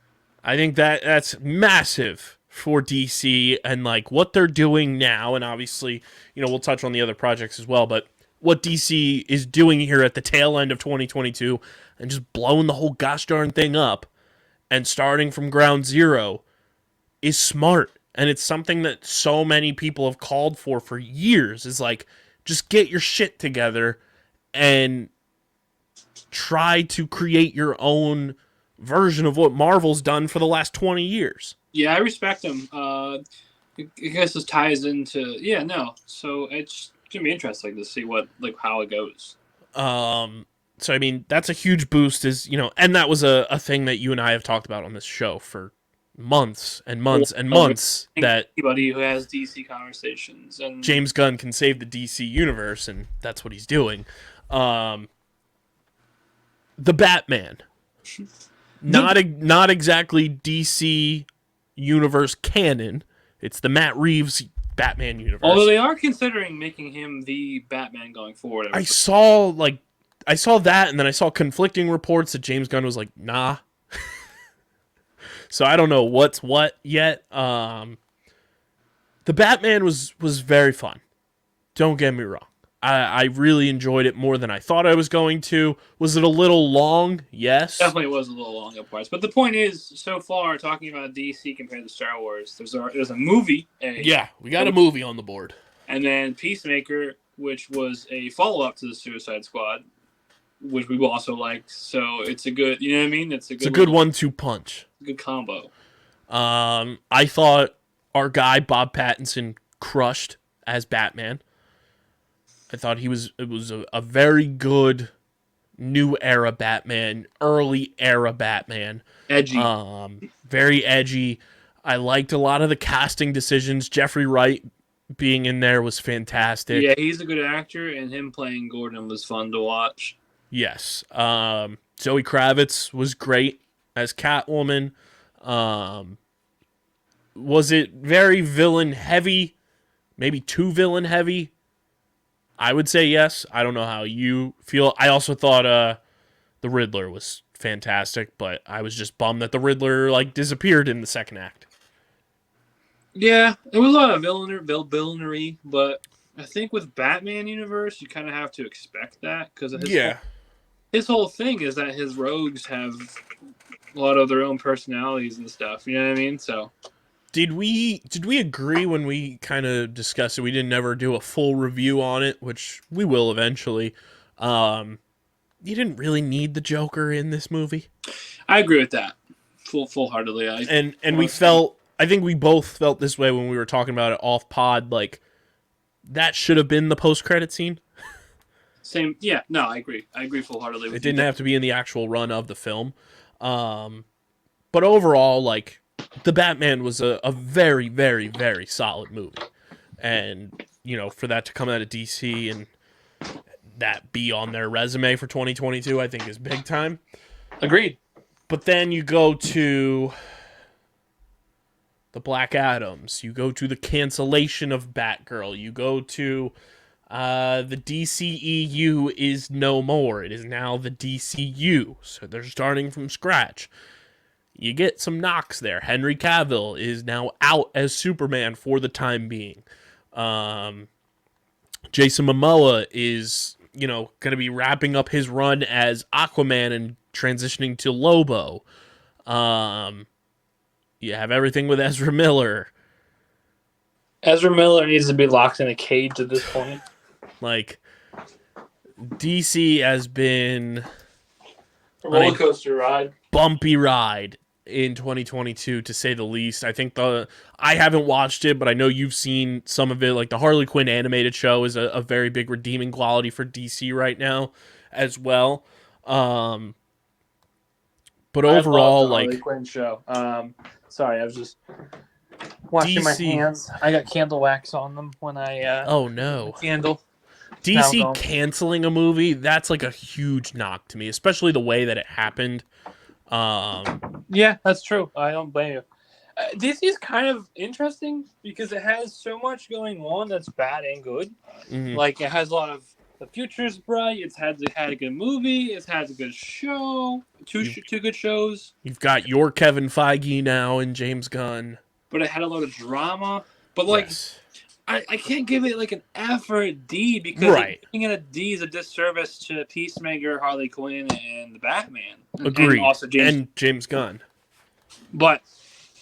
I think that's massive for DC and like what they're doing now. And obviously, we'll touch on the other projects as well, but what DC is doing here at the tail end of 2022 and just blowing the whole gosh darn thing up and starting from ground zero is smart. And it's something that so many people have called for years, is like, just get your shit together and try to create your own version of what Marvel's done for the last 20 years. Yeah, I respect him. I guess this ties into, so it's going to be interesting to see how it goes. So, I mean, that's a huge boost and that was a thing that you and I have talked about on this show for months and months and months, that anybody who has DC conversations and James Gunn can save the DC universe, and that's what he's doing. The Batman, not exactly DC universe canon. It's the Matt Reeves Batman universe. Although they are considering making him the Batman going forward. I saw that, and then I saw conflicting reports that James Gunn was like, nah. So I don't know what's what yet. The Batman was very fun. Don't get me wrong. I really enjoyed it more than I thought I was going to. Was it a little long? Yes. Definitely was a little long at parts. But the point is, so far, talking about DC compared to Star Wars, there's a movie. We got a movie on the board. And then Peacemaker, which was a follow-up to the Suicide Squad, which we also liked. So it's a good, you know what I mean? It's a good 1-2 punch. Good combo. I thought our guy Bob Pattinson crushed as Batman. I thought it was a very good new era Batman, early era Batman. Edgy. Very edgy. I liked a lot of the casting decisions. Jeffrey Wright being in there was fantastic. Yeah, he's a good actor, and him playing Gordon was fun to watch. Yes. Zoe Kravitz was great as Catwoman. Was it very villain heavy? Maybe too villain heavy? I would say yes. I don't know how you feel. I also thought the Riddler was fantastic, but I was just bummed that the Riddler like disappeared in the second act. Yeah, it was a lot of villainy, but I think with Batman universe, you kind of have to expect that because his whole thing is that his rogues have a lot of their own personalities and stuff. You know what I mean? So did we agree when we kind of discussed it? We didn't ever do a full review on it, which we will eventually. You didn't really need the Joker in this movie. I agree with that, full-heartedly. And we felt. I think we both felt this way when we were talking about it off pod. Like that should have been the post-credit scene. Same. Yeah. No, I agree. I agree full-heartedly. It didn't have to be in the actual run of the film. But overall, like the Batman was a very, very, very solid movie, and for that to come out of DC and that be on their resume for 2022, I think is big time. Agreed. But then you go to the Black Adams, you go to the cancellation of Batgirl, you go to the DCEU is no more. It is now the DCU, so they're starting from scratch. You get some knocks there. Henry Cavill is now out as Superman for the time being. Jason Momoa is, going to be wrapping up his run as Aquaman and transitioning to Lobo. You have everything with Ezra Miller. Ezra Miller needs to be locked in a cage at this point. Like, DC has been a roller coaster ride. Bumpy ride in 2022, to say the least. I think I haven't watched it, but I know you've seen some of it. Like the Harley Quinn animated show is a very big redeeming quality for DC right now as well. But overall, I love the Harley Quinn show. Sorry, I was just washing my hands. I got candle wax on them when I oh no candle. DC canceling a movie, that's like a huge knock to me, especially the way that it happened. Yeah, that's true. I don't blame you. DC is kind of interesting because it has so much going on that's bad and good. Mm-hmm. Like it has a lot of the future's bright. It had a good movie. It has a good show. Two good shows. You've got your Kevin Feige now and James Gunn. But it had a lot of drama. But like, yes. I can't give it like an F or a D because giving it a D is a disservice to Peacemaker, Harley Quinn, and the Batman. Agreed. And also James Gunn. But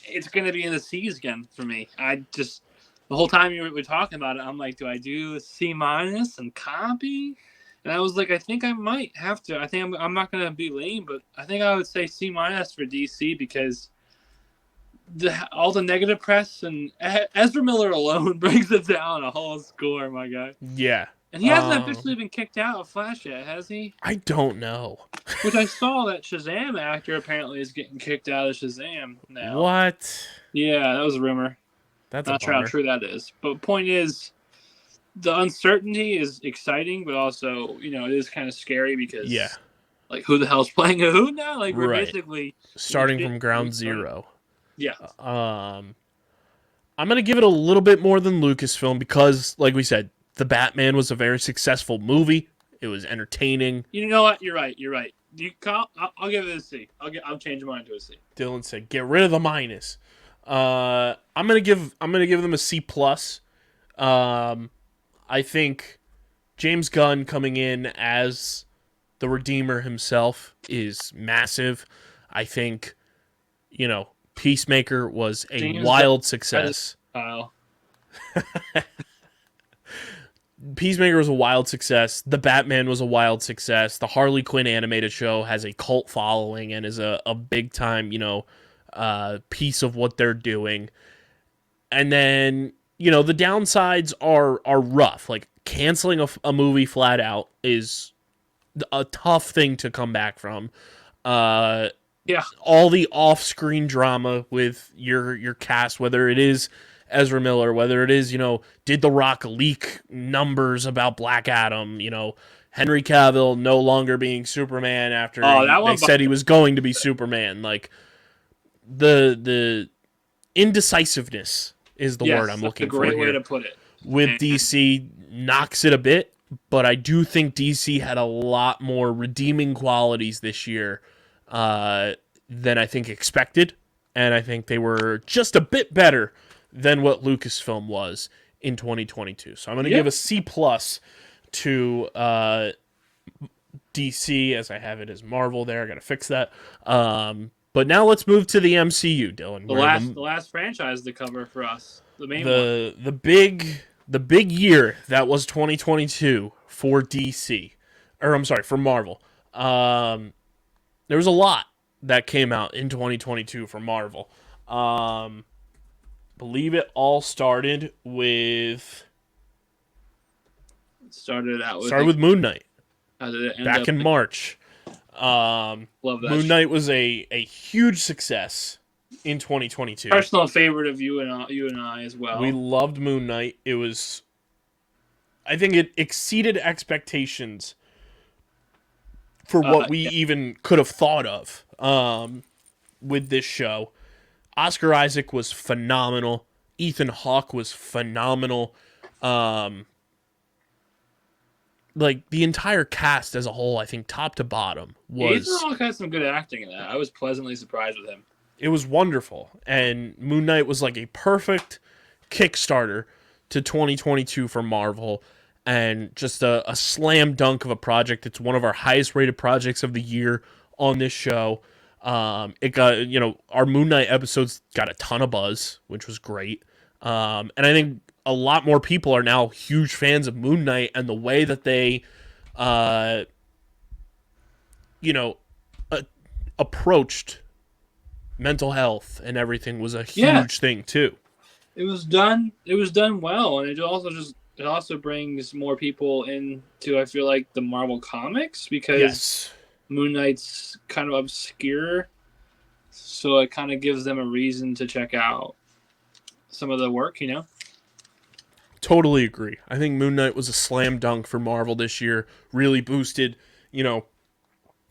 it's going to be in the C's again for me. The whole time we were talking about it, I'm like, do I do C- and copy? And I was like, I think I might have to. I think I'm not going to be lame, but I think I would say C- for DC because all the negative press and Ezra Miller alone brings it down a whole score, my guy. Yeah. And he hasn't officially been kicked out of Flash yet, has he? I don't know. Which I saw that Shazam actor apparently is getting kicked out of Shazam now. What? Yeah, that was a rumor. That's not sure how true that is. But point is, the uncertainty is exciting, but also, it is kind of scary because, like, who the hell's playing who now? Like, we're basically starting from ground zero. Yeah. I'm gonna give it a little bit more than Lucasfilm because, like we said, The Batman was a very successful movie. It was entertaining. You know what? You're right. I'll give it a C. I'll change mine to a C. Dylan said, "Get rid of the minus." I'm gonna give them a C plus. I think James Gunn coming in as the Redeemer himself is massive. I think, Peacemaker was a wild success. Peacemaker was a wild success. The Batman was a wild success. The Harley Quinn animated show has a cult following and is a big time, piece of what they're doing. And then, the downsides are rough. Like canceling a movie flat out is a tough thing to come back from. Yeah. All the off-screen drama with your cast, whether it is Ezra Miller, whether it is, did The Rock leak numbers about Black Adam, Henry Cavill no longer being Superman after they said he was going to be Superman. Like, the indecisiveness is the word I'm looking for here. That's a great way to put it. With DC, knocks it a bit, but I do think DC had a lot more redeeming qualities this year than I think expected, and I think they were just a bit better than what Lucasfilm was in 2022. So I'm going to give a C+ to DC, as I have it as Marvel there. I got to fix that. But now let's move to the MCU, Dylan. The last franchise to cover for us. The main one. The big year that was 2022 for DC. Or I'm sorry, for Marvel. There was a lot that came out in 2022 for Marvel. Believe it all started with Moon Knight. Back in March. Love that. Moon Knight was a huge success in 2022. Personal favorite of you and I as well. We loved Moon Knight. I think it exceeded expectations for what we even could have thought of with this show. Oscar Isaac was phenomenal. Ethan Hawke was phenomenal. Like, the entire cast as a whole, I think, top to bottom, was... Ethan Hawke had some good acting in that. I was pleasantly surprised with him. It was wonderful. And Moon Knight was like a perfect Kickstarter to 2022 for Marvel. And just a slam dunk of a project. It's one of our highest rated projects of the year on this show. It got, our Moon Knight episodes got a ton of buzz, which was great. And I think a lot more people are now huge fans of Moon Knight, and the way that they, approached mental health and everything was a huge thing too. It was done well, and it also brings more people into, I feel like, the Marvel comics, because Moon Knight's kind of obscure, so it kind of gives them a reason to check out some of the work, Totally agree. I think Moon Knight was a slam dunk for Marvel this year. Really boosted,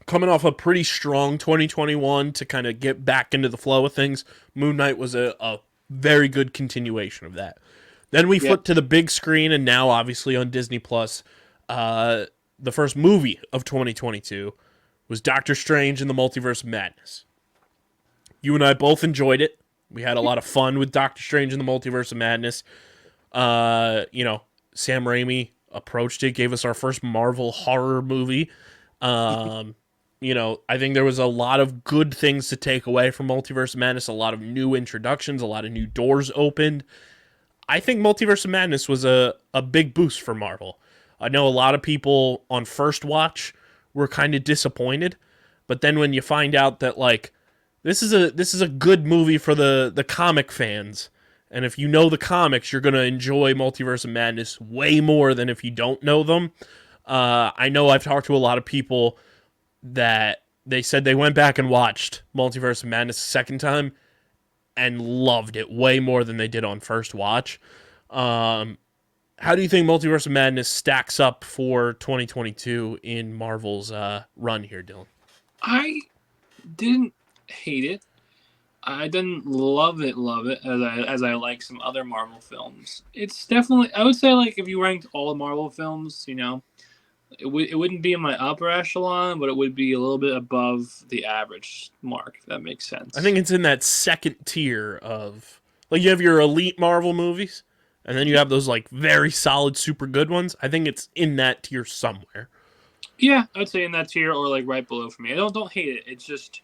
coming off a pretty strong 2021 to kind of get back into the flow of things. Moon Knight was a very good continuation of that. Then we flipped to the big screen, and now obviously on Disney Plus, the first movie of 2022 was Doctor Strange in the Multiverse of Madness. You and I both enjoyed it. We had a lot of fun with Doctor Strange in the Multiverse of Madness. Sam Raimi approached it, gave us our first Marvel horror movie. I think there was a lot of good things to take away from Multiverse of Madness, a lot of new introductions, a lot of new doors opened. I think Multiverse of Madness was a big boost for Marvel. I know a lot of people on first watch were kind of disappointed, but then when you find out that, like, this is a good movie for the comic fans, and if you know the comics, you're going to enjoy Multiverse of Madness way more than if you don't know them. I know I've talked to a lot of people that they said they went back and watched Multiverse of Madness a second time and loved it way more than they did on first watch. How do you think Multiverse of Madness stacks up for 2022 in Marvel's run here, Dylan? I didn't hate it. I didn't love it as I like some other Marvel films. It's definitely, I would say, like, if you ranked all the Marvel films, it wouldn't be in my upper echelon, but it would be a little bit above the average mark, if that makes sense. I think it's in that second tier of, like, you have your elite Marvel movies, and then you have those, like, very solid, super good ones. I think it's in that tier somewhere. Yeah, I'd say in that tier, or, like, right below for me. I don't hate it. It's just,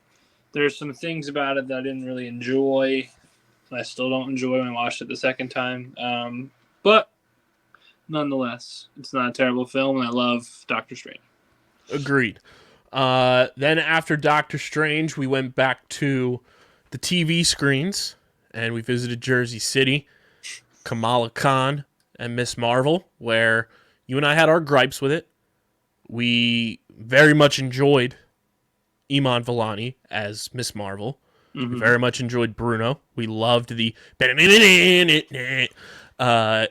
there's some things about it that I didn't really enjoy, and I still don't enjoy when I watched it the second time. But nonetheless, it's not a terrible film, and I love Doctor Strange. Agreed. Then after Doctor Strange, we went back to the TV screens, and we visited Jersey City, Kamala Khan, and Miss Marvel, where you and I had our gripes with it. We very much enjoyed Iman Vellani as Miss Marvel. Mm-hmm. We very much enjoyed Bruno. We loved the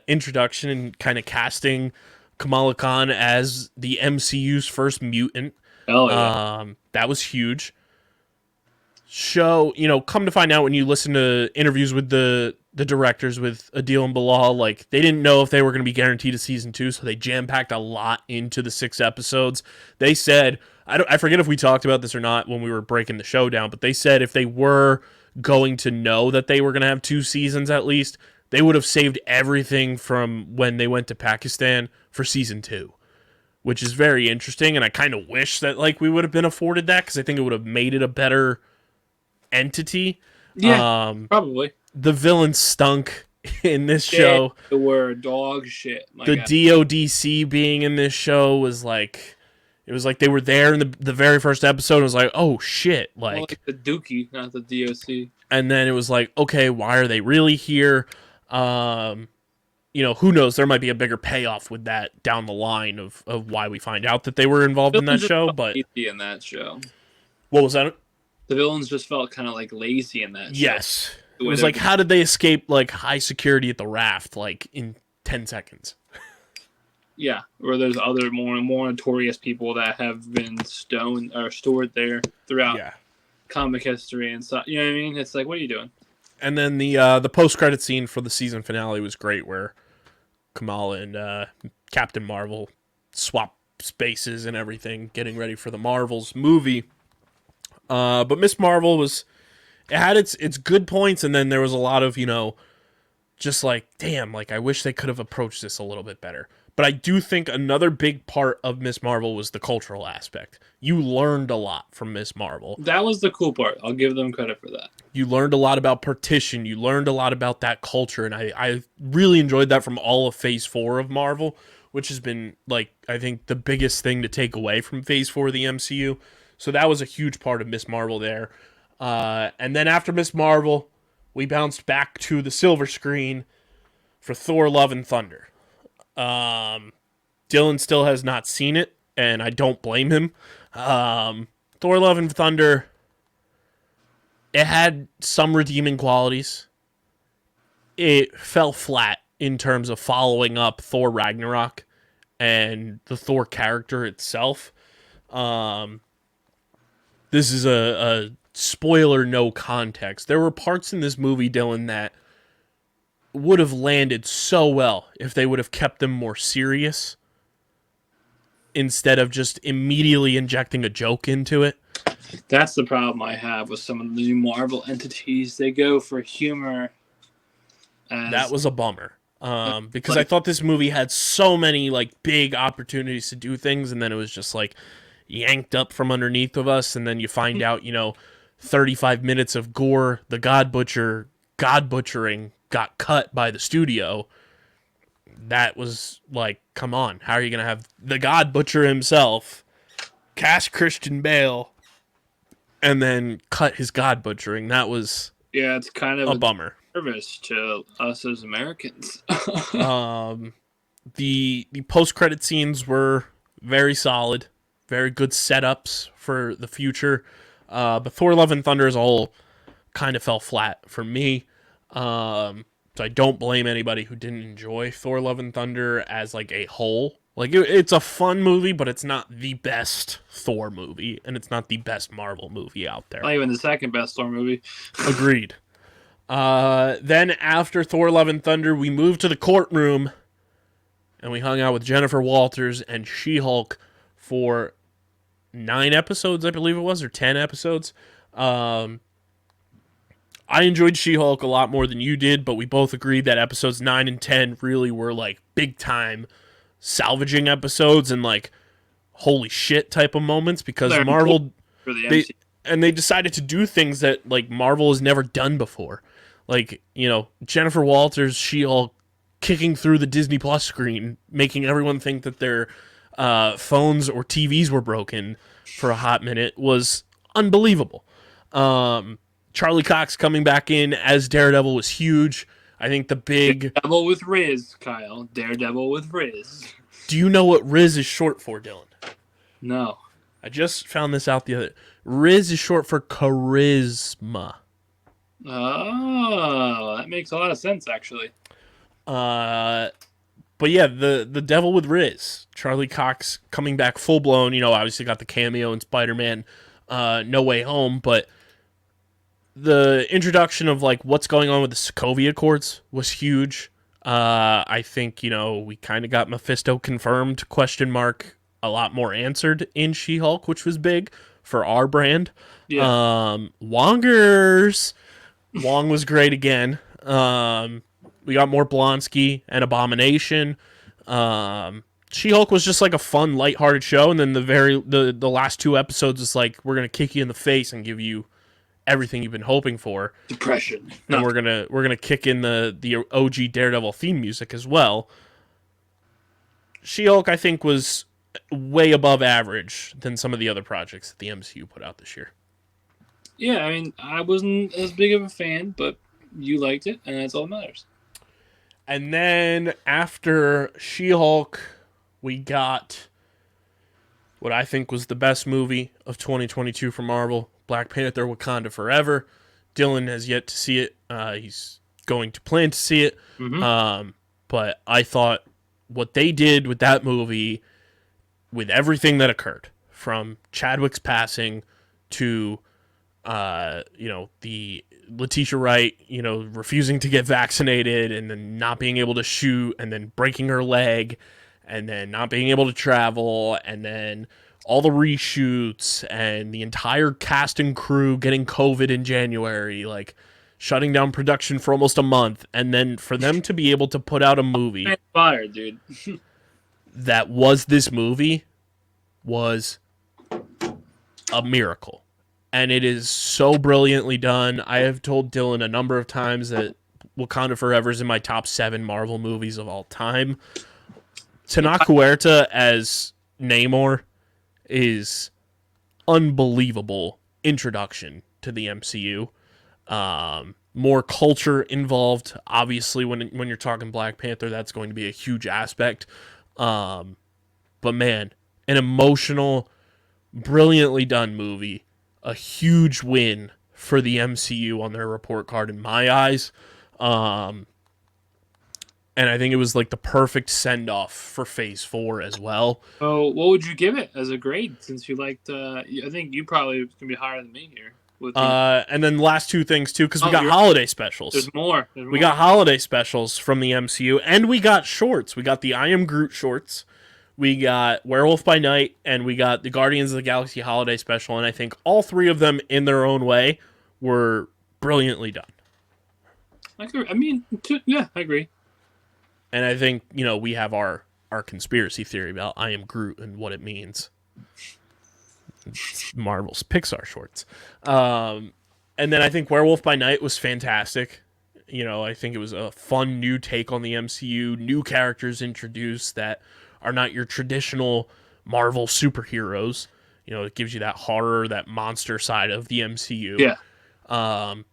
introduction and kind of casting Kamala Khan as the MCU's first mutant. Oh, yeah. That was huge. show, come to find out when you listen to interviews with the directors, with Adil and Bilal, like, they didn't know if they were going to be guaranteed a season 2, so they jam-packed a lot into the 6 episodes. They said, I forget if we talked about this or not when we were breaking the show down, but they said if they were going to know that they were going to have 2 seasons at least, they would have saved everything from when they went to Pakistan for season 2, which is very interesting, and I kind of wish that, like, we would have been afforded that, because I think it would have made it a better entity. Yeah, probably. The villains stunk in this show. They were dog shit. The DODC being in this show was like, it was like they were there in the very first episode. It was like, oh shit, like the Dookie, not the DOC. And then it was like, okay, why are they really here? Who knows? There might be a bigger payoff with that down the line of why we find out that they were involved in that show. But in that show, what was that? The villains just felt kind of like lazy in that show. Yes. It was like, how did they escape like high security at the raft like in 10 seconds? Yeah, or there's other more notorious people that have been stored there throughout comic history and stuff. You know what I mean? It's like, what are you doing? And then the post-credit scene for the season finale was great, where Kamala and Captain Marvel swap spaces and everything, getting ready for the Marvels movie. But Miss Marvel it had its good points, and then there was a lot of, just like, damn, like, I wish they could have approached this a little bit better. But I do think another big part of Miss Marvel was the cultural aspect. You learned a lot from Miss Marvel. That was the cool part. I'll give them credit for that. You learned a lot about partition. You learned a lot about that culture, and I really enjoyed that from all of Phase 4 of Marvel, which has been, like, I think the biggest thing to take away from Phase 4 of the MCU. So that was a huge part of Miss Marvel there. And then after Miss Marvel, we bounced back to the silver screen for Thor: Love and Thunder. Dylan still has not seen it, and I don't blame him. Thor: Love and Thunder, it had some redeeming qualities. It fell flat in terms of following up Thor Ragnarok and the Thor character itself. This is a spoiler, no context. There were parts in this movie, Dylan, that would have landed so well if they would have kept them more serious instead of just immediately injecting a joke into it. That's the problem I have with some of the new Marvel entities. They go for humor. That was a bummer. Because I thought this movie had so many like big opportunities to do things, and then it was just like yanked up from underneath of us, and then you find out, 35 minutes of gore, the God butchering got cut by the studio. That was like, come on, how are you going to have the God Butcher himself cast Christian Bale and then cut his God butchering? That was it's kind of a bummer. Service to us as Americans. The post-credit scenes were very solid, very good setups for the future. But Thor: Love and Thunder as a whole kind of fell flat for me. So I don't blame anybody who didn't enjoy Thor: Love and Thunder as like a whole. Like it's a fun movie, but it's not the best Thor movie, and it's not the best Marvel movie out there. Not even the second best Thor movie. Agreed. Then after Thor: Love and Thunder, we moved to the courtroom, and we hung out with Jennifer Walters and She-Hulk for 9 episodes, I believe it was, or 10 episodes. I enjoyed She-Hulk a lot more than you did, but we both agreed that episodes 9 and 10 really were like big time salvaging episodes and like holy shit type of moments, because Marvel for the they decided to do things that like Marvel has never done before. Like, Jennifer Walters, She-Hulk kicking through the Disney Plus screen, making everyone think that their phones or TVs were broken for a hot minute was unbelievable. Charlie Cox coming back in as Daredevil was huge. I think the big... Daredevil with Riz, Kyle. Daredevil with Riz. Do you know what Riz is short for, Dylan? No. I just found this out the other... Riz is short for charisma. Oh, that makes a lot of sense, actually. But yeah, the Devil with Riz. Charlie Cox coming back full-blown. Obviously got the cameo in Spider-Man No Way Home, but the introduction of like what's going on with the Sokovia Accords was huge. I think we kind of got Mephisto confirmed ? A lot more answered in She-Hulk, which was big for our brand. Yeah. Wong was great again. We got more Blonsky and Abomination. She-Hulk was just like a fun, lighthearted show, and then the last 2 episodes is like we're gonna kick you in the face and give you everything you've been hoping for. Depression. And we're gonna kick in the OG Daredevil theme music as well. She-Hulk, I think, was way above average than some of the other projects that the MCU put out this year. Yeah, I mean, I wasn't as big of a fan, but you liked it, and that's all that matters. And then after She-Hulk, we got what I think was the best movie of 2022 for Marvel, Black Panther: Wakanda Forever. Dylan has yet to see it. He's going to plan to see it. Mm-hmm. But I thought what they did with that movie, with everything that occurred, from Chadwick's passing to the Letitia Wright, refusing to get vaccinated and then not being able to shoot and then breaking her leg and then not being able to travel and then all the reshoots and the entire cast and crew getting COVID in January, like shutting down production for almost a month. And then for them to be able to put out a movie Fired, dude. that was this movie was a miracle. And it is so brilliantly done. I have told Dylan a number of times that Wakanda Forever is in my top 7 Marvel movies of all time. Tenoch Huerta as Namor is unbelievable introduction to the MCU. More culture involved. Obviously, when you're talking Black Panther, that's going to be a huge aspect. But man, an emotional, brilliantly done movie. A huge win for the MCU on their report card in my eyes. And I think it was like the perfect send-off for Phase 4 as well. Oh, what would you give it as a grade? Since you liked, I think you probably can be higher than me here. And then the last 2 things too, because we got holiday specials. There's more. We got holiday specials from the MCU, and we got shorts. We got the I Am Groot shorts. We got Werewolf by Night, and we got the Guardians of the Galaxy holiday special, and I think all 3 of them, in their own way, were brilliantly done. I agree. And I think, we have our conspiracy theory about I Am Groot and what it means. It's Marvel's Pixar shorts. And then I think Werewolf by Night was fantastic. I think it was a fun new take on the MCU, new characters introduced that are not your traditional Marvel superheroes. It gives you that horror, that monster side of the MCU. Yeah.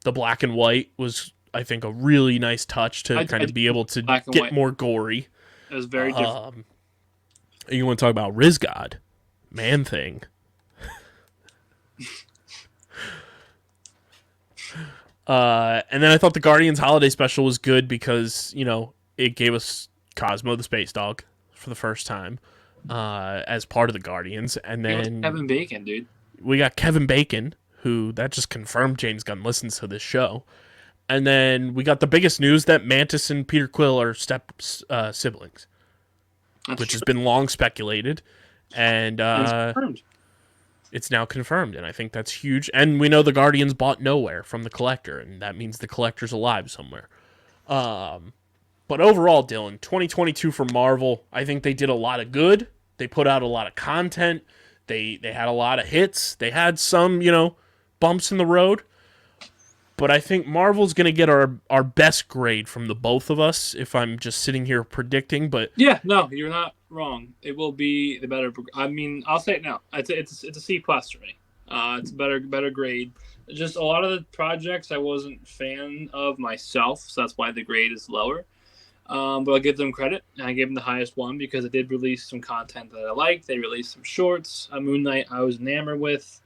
The black and white was, I think, a really nice touch to kind of be able to get more gory. It was very different. You want to talk about Rizgod? Man-Thing. And then I thought the Guardians holiday special was good because, it gave us Cosmo the Space Dog for the first time as part of the Guardians. And then Kevin Bacon, dude. We got Kevin Bacon, who that just confirmed James Gunn listens to this show. And then we got the biggest news that Mantis and Peter Quill are siblings, which has been long speculated. And it's now confirmed, and I think that's huge. And we know the Guardians bought Nowhere from the Collector, and that means the Collector's alive somewhere. But overall, Dylan, 2022 for Marvel, I think they did a lot of good. They put out a lot of content. They had a lot of hits. They had some, bumps in the road. But I think Marvel's going to get our best grade from the both of us, if I'm just sitting here predicting. But yeah, no, you're not wrong. It will be the better. I mean, I'll say it now. It's a C+ for me. It's a better grade. Just a lot of the projects I wasn't a fan of myself, so that's why the grade is lower. But I'll give them credit, and I gave them the highest one because it did release some content that I liked. They released some shorts. Moon Knight I was enamored with.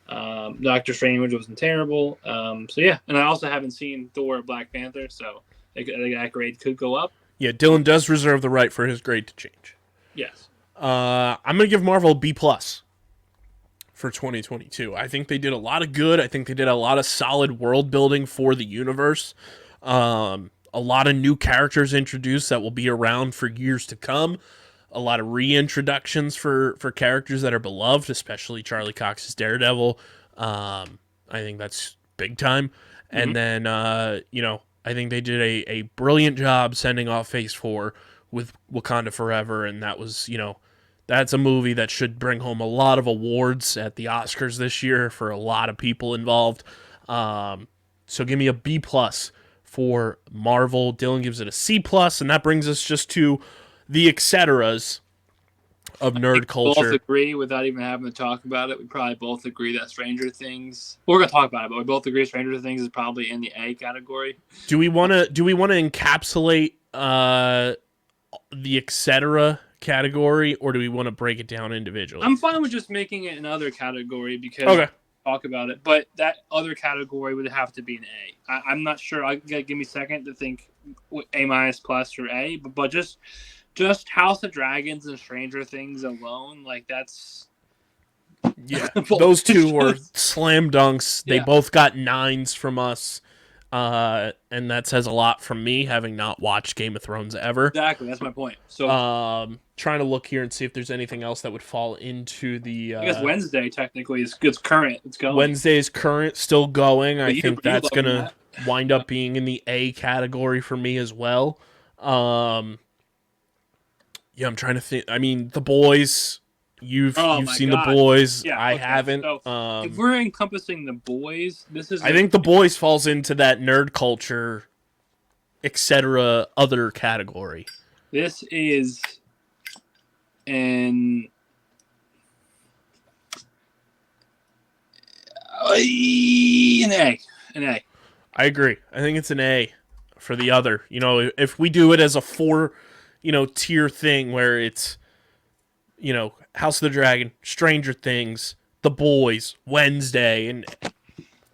Doctor Strange, which wasn't terrible. So yeah, and I also haven't seen Thor: Black Panther, so I think that grade could go up. Yeah, Dylan does reserve the right for his grade to change. Yes. I'm gonna give Marvel a B+ for 2022. I think they did a lot of good. I think they did a lot of solid world building for the universe. A lot of new characters introduced that will be around for years to come. A lot of reintroductions for characters that are beloved, especially Charlie Cox's Daredevil. I think that's big time. And then, I think they did a brilliant job sending off Phase 4 with Wakanda Forever, and that was, that's a movie that should bring home a lot of awards at the Oscars this year for a lot of people involved. So give me a B+ for Marvel. Dylan gives it a C+, and that brings us just to the etceteras of nerd culture. We both agree without even having to talk about it. We probably both agree that Stranger Things. We're gonna talk about it, but we both agree Stranger Things is probably in the A category. Do we want to encapsulate the etc. category, or do we want to break it down individually? I'm fine with just making it another category because talk about it, but that other category would have to be an A. I'm not sure. I gotta give me a second to think A- plus or A, but just House of Dragons and Stranger Things alone, like that's those two were slam dunks. They both got 9s from us, and that says a lot from me, having not watched Game of Thrones ever. Exactly, that's my point. So trying to look here and see if there's anything else that would fall into the I guess Wednesday technically is current. It's going. Wednesday is current, still going. I think that's gonna wind up being in the A category for me as well. I'm trying to think. I mean, The Boys. You've seen The Boys. Yeah, I haven't. So if we're encompassing The Boys, this is. I think The Boys falls into that nerd culture, etc. other category. This is an A. I agree. I think it's an A for the other. If we do it as a 4, tier thing where it's, House of the Dragon, Stranger Things, The Boys, Wednesday, and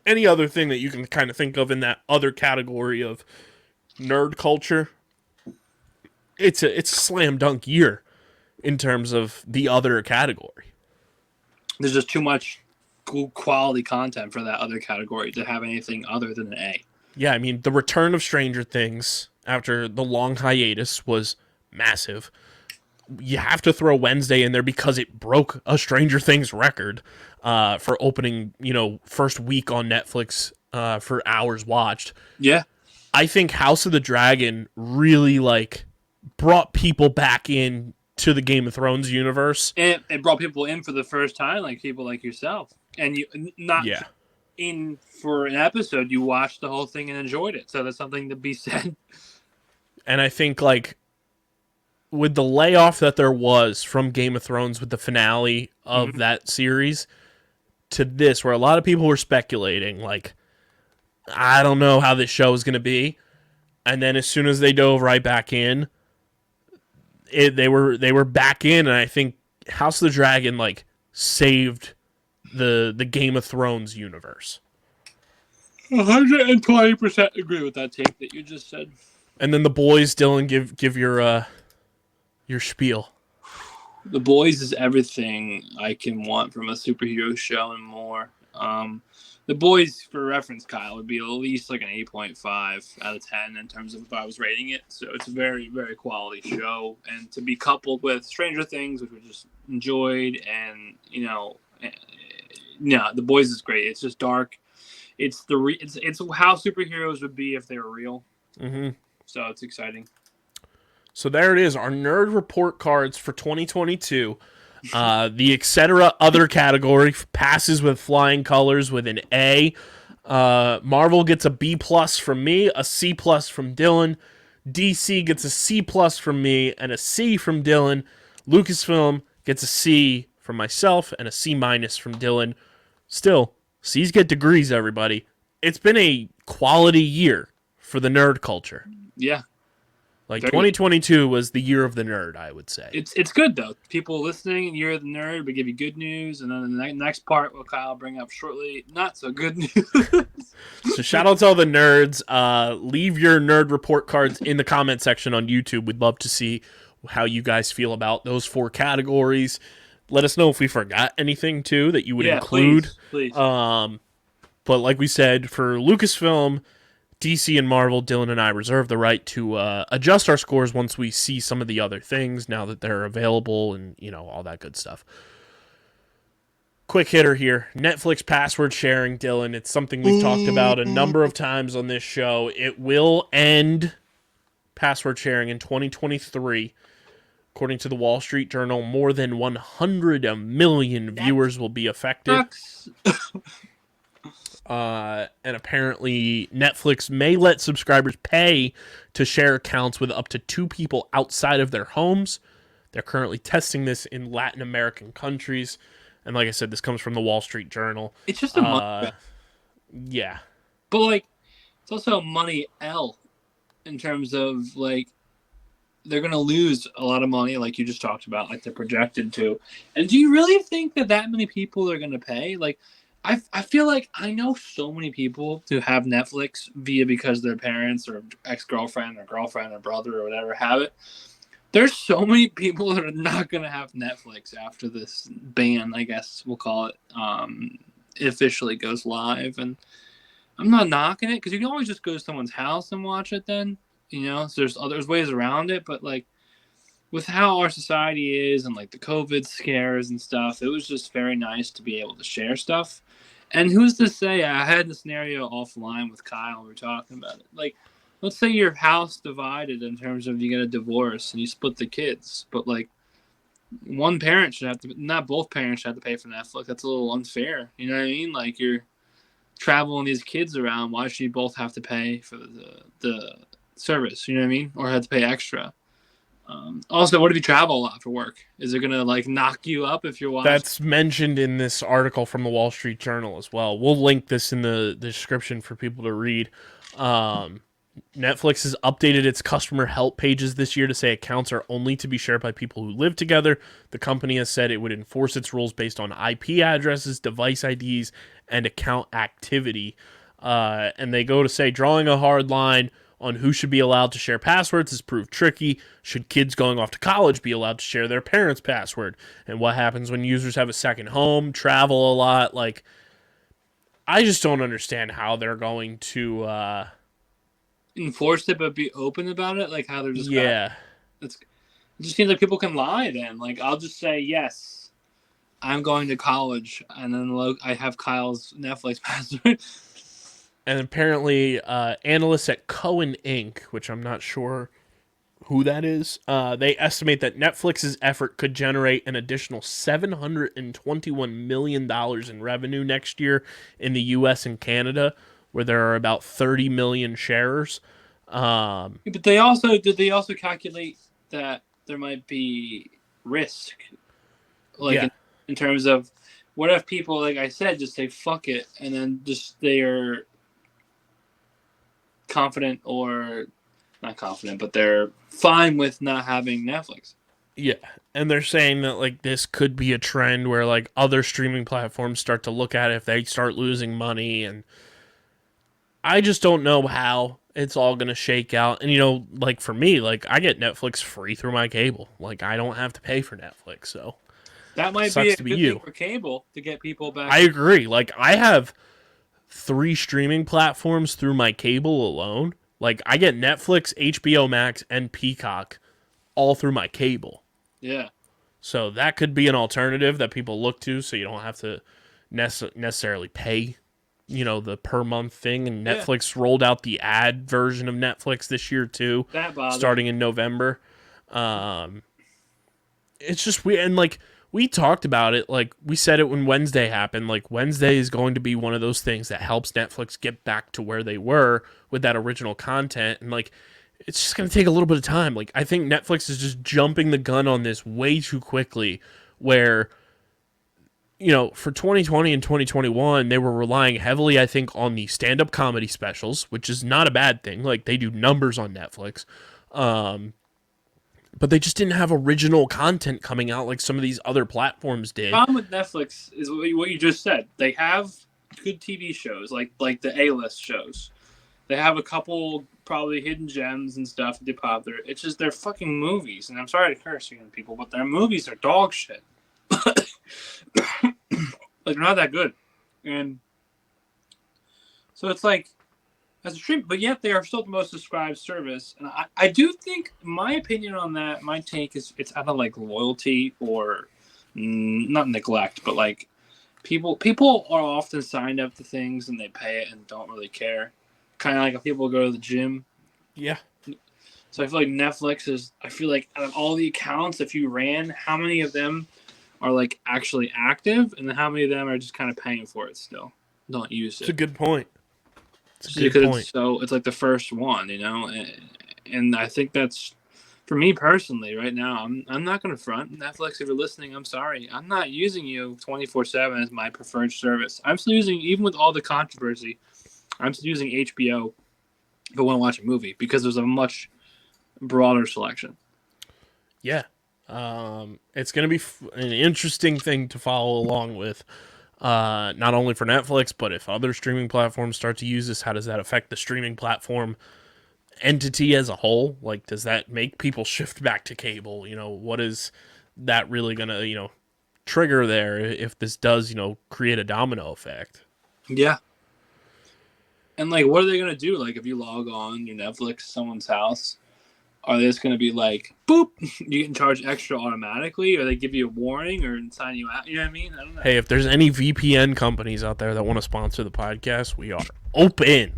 any other thing that you can kind of think of in that other category of nerd culture, it's a slam dunk year in terms of the other category. There's just too much good quality content for that other category to have anything other than an A. Yeah, I mean, the return of Stranger Things after the long hiatus was massive. You have to throw Wednesday in there because it broke a Stranger Things record for opening, first week on Netflix for hours watched. Yeah. I think House of the Dragon really, brought people back in to the Game of Thrones universe. And it brought people in for the first time, like people like yourself. And you not in for an episode, you watched the whole thing and enjoyed it. So that's something to be said. And I think, with the layoff that there was from Game of Thrones with the finale of that series to this, where a lot of people were speculating, I don't know how this show is going to be. And then as soon as they dove right back in, they were back in, and I think House of the Dragon, saved the Game of Thrones universe. 120% agree with that take that you just said. And then The Boys, Dylan, give your spiel. The Boys is everything I can want from a superhero show and more. The Boys, for reference, Kyle, would be at least an 8.5 out of 10 in terms of if I was rating it. So it's a very, very quality show. And to be coupled with Stranger Things, which we just enjoyed, and, The Boys is great. It's just dark. It's it's how superheroes would be if they were real. Mm-hmm. So it's exciting. So there it is, our nerd report cards for 2022. The etc. other category passes with flying colors with an A. Marvel gets a B+ from me, a C+ from Dylan. DC gets a C+ from me and a C from Dylan. Lucasfilm gets a C from myself and a C- from Dylan. Still, C's get degrees, everybody. It's been a quality year for the nerd culture. Yeah. 2022 was the year of the nerd, I would say. It's good, though. People listening, you're the nerd, we give you good news. And then the next part, will Kyle bring up shortly, not so good news. So shout out to all the nerds. Leave your nerd report cards in the comment section on YouTube. We'd love to see how you guys feel about those 4 categories. Let us know if we forgot anything too that you would include. Please. But like we said, for Lucasfilm, DC, and Marvel, Dylan and I reserve the right to adjust our scores once we see some of the other things now that they're available and, all that good stuff. Quick hitter here. Netflix password sharing, Dylan. It's something we've talked about a number of times on this show. It will end password sharing in 2023. According to the Wall Street Journal, more than 100 million viewers will be affected. And apparently Netflix may let subscribers pay to share accounts with up to 2 people outside of their homes. They're currently testing this in Latin American countries. And like I said, this comes from the Wall Street Journal. It's just a money. Yeah. But, it's also a money L in terms of, they're going to lose a lot of money, like you just talked about, like they're projected to. And do you really think that many people are going to pay? I feel like I know so many people who have Netflix because their parents or ex-girlfriend or girlfriend or brother or whatever have it. There's so many people that are not going to have Netflix after this ban, I guess we'll call it, officially goes live. And I'm not knocking it because you can always just go to someone's house and watch it then. So there's ways around it. But, with how our society is and, the COVID scares and stuff, it was just very nice to be able to share stuff. And who's to say, I had the scenario offline with Kyle, we were talking about it. Let's say your house divided in terms of you get a divorce and you split the kids. But, one parent should have to, not both parents should have to pay for Netflix. That's a little unfair. You know what I mean? You're traveling these kids around. Why should you both have to pay for the service? You know what I mean? Or have to pay extra? Also, what if you travel a lot for work? Is it gonna knock you up if you're watching? That's mentioned in this article from the Wall Street Journal as well. We'll link this in the description for people to read. Netflix has updated its customer help pages this year to say accounts are only to be shared by people who live together. The company has said it would enforce its rules based on IP addresses, device IDs, and account activity. And they go to say drawing a hard line on who should be allowed to share passwords has proved tricky. Should kids going off to college be allowed to share their parents' password? And what happens when users have a second home, travel a lot? I just don't understand how they're going to enforce it but be open about it. How they're just it just seems like people can lie then. I'll just say, yes, I'm going to college, and then I have Kyle's Netflix password. And apparently, analysts at Cohen Inc., which I'm not sure who that is, they estimate that Netflix's effort could generate an additional $721 million in revenue next year in the U.S. and Canada, where there are about 30 million sharers. But did they also calculate that there might be risk? In terms of, what if people, like I said, just say fuck it, and then just they are confident or not confident, but they're fine with not having Netflix. Yeah, and they're saying that this could be a trend where other streaming platforms start to look at it if they start losing money, and I just don't know how it's all going to shake out. And for me, I get Netflix free through my cable. I don't have to pay for Netflix, so that might be a good thing for cable to get people back. I agree. I have 3 streaming platforms through my cable alone. I get Netflix, HBO Max, and Peacock all through my cable. Yeah. So that could be an alternative that people look to so you don't have to necessarily pay, the per month thing. And Netflix rolled out the ad version of Netflix this year too, starting in November. It's just weird. And we talked about it, we said it when Wednesday happened, Wednesday is going to be one of those things that helps Netflix get back to where they were with that original content, and it's just going to take a little bit of time. I think Netflix is just jumping the gun on this way too quickly, where, for 2020 and 2021, they were relying heavily, I think, on the stand-up comedy specials, which is not a bad thing. They do numbers on Netflix. But they just didn't have original content coming out like some of these other platforms did. The problem with Netflix is what you just said. They have good TV shows, like the A-list shows. They have a couple probably hidden gems and stuff that they pop there. It's just they're fucking movies. And I'm sorry to curse again, people, but their movies are dog shit. Like, they're not that good. And so it's like, as a stream, but yet they are still the most subscribed service. And I do think, my opinion on that, my take is it's out of like loyalty or not neglect, but like people are often signed up to things and they pay it and don't really care. Kind of like if people go to the gym. Yeah. So I feel like Netflix is, I feel like out of all the accounts, if you ran, how many of them are like actually active and then how many of them are just kind of paying for it still? Don't use it. It's a good point. It's like the first one, and I think that's, for me personally right now, I'm not going to front Netflix. If you're listening, I'm sorry. I'm not using you 24/7 as my preferred service. I'm still using, even with all the controversy, I'm still using HBO if I want to watch a movie because there's a much broader selection. Yeah. It's going to be an interesting thing to follow along with. Not only for Netflix, but if other streaming platforms start to use this, how does that affect the streaming platform entity as a whole? Like, does that make people shift back to cable? What is that really going to, trigger there if this does, create a domino effect? Yeah. And, like, what are they going to do? Like, if you log on your Netflix to someone's house, are they just going to be like, boop, you can charge extra automatically? Or they give you a warning or sign you out? You know what I mean? I don't know. Hey, if there's any VPN companies out there that want to sponsor the podcast, we are open.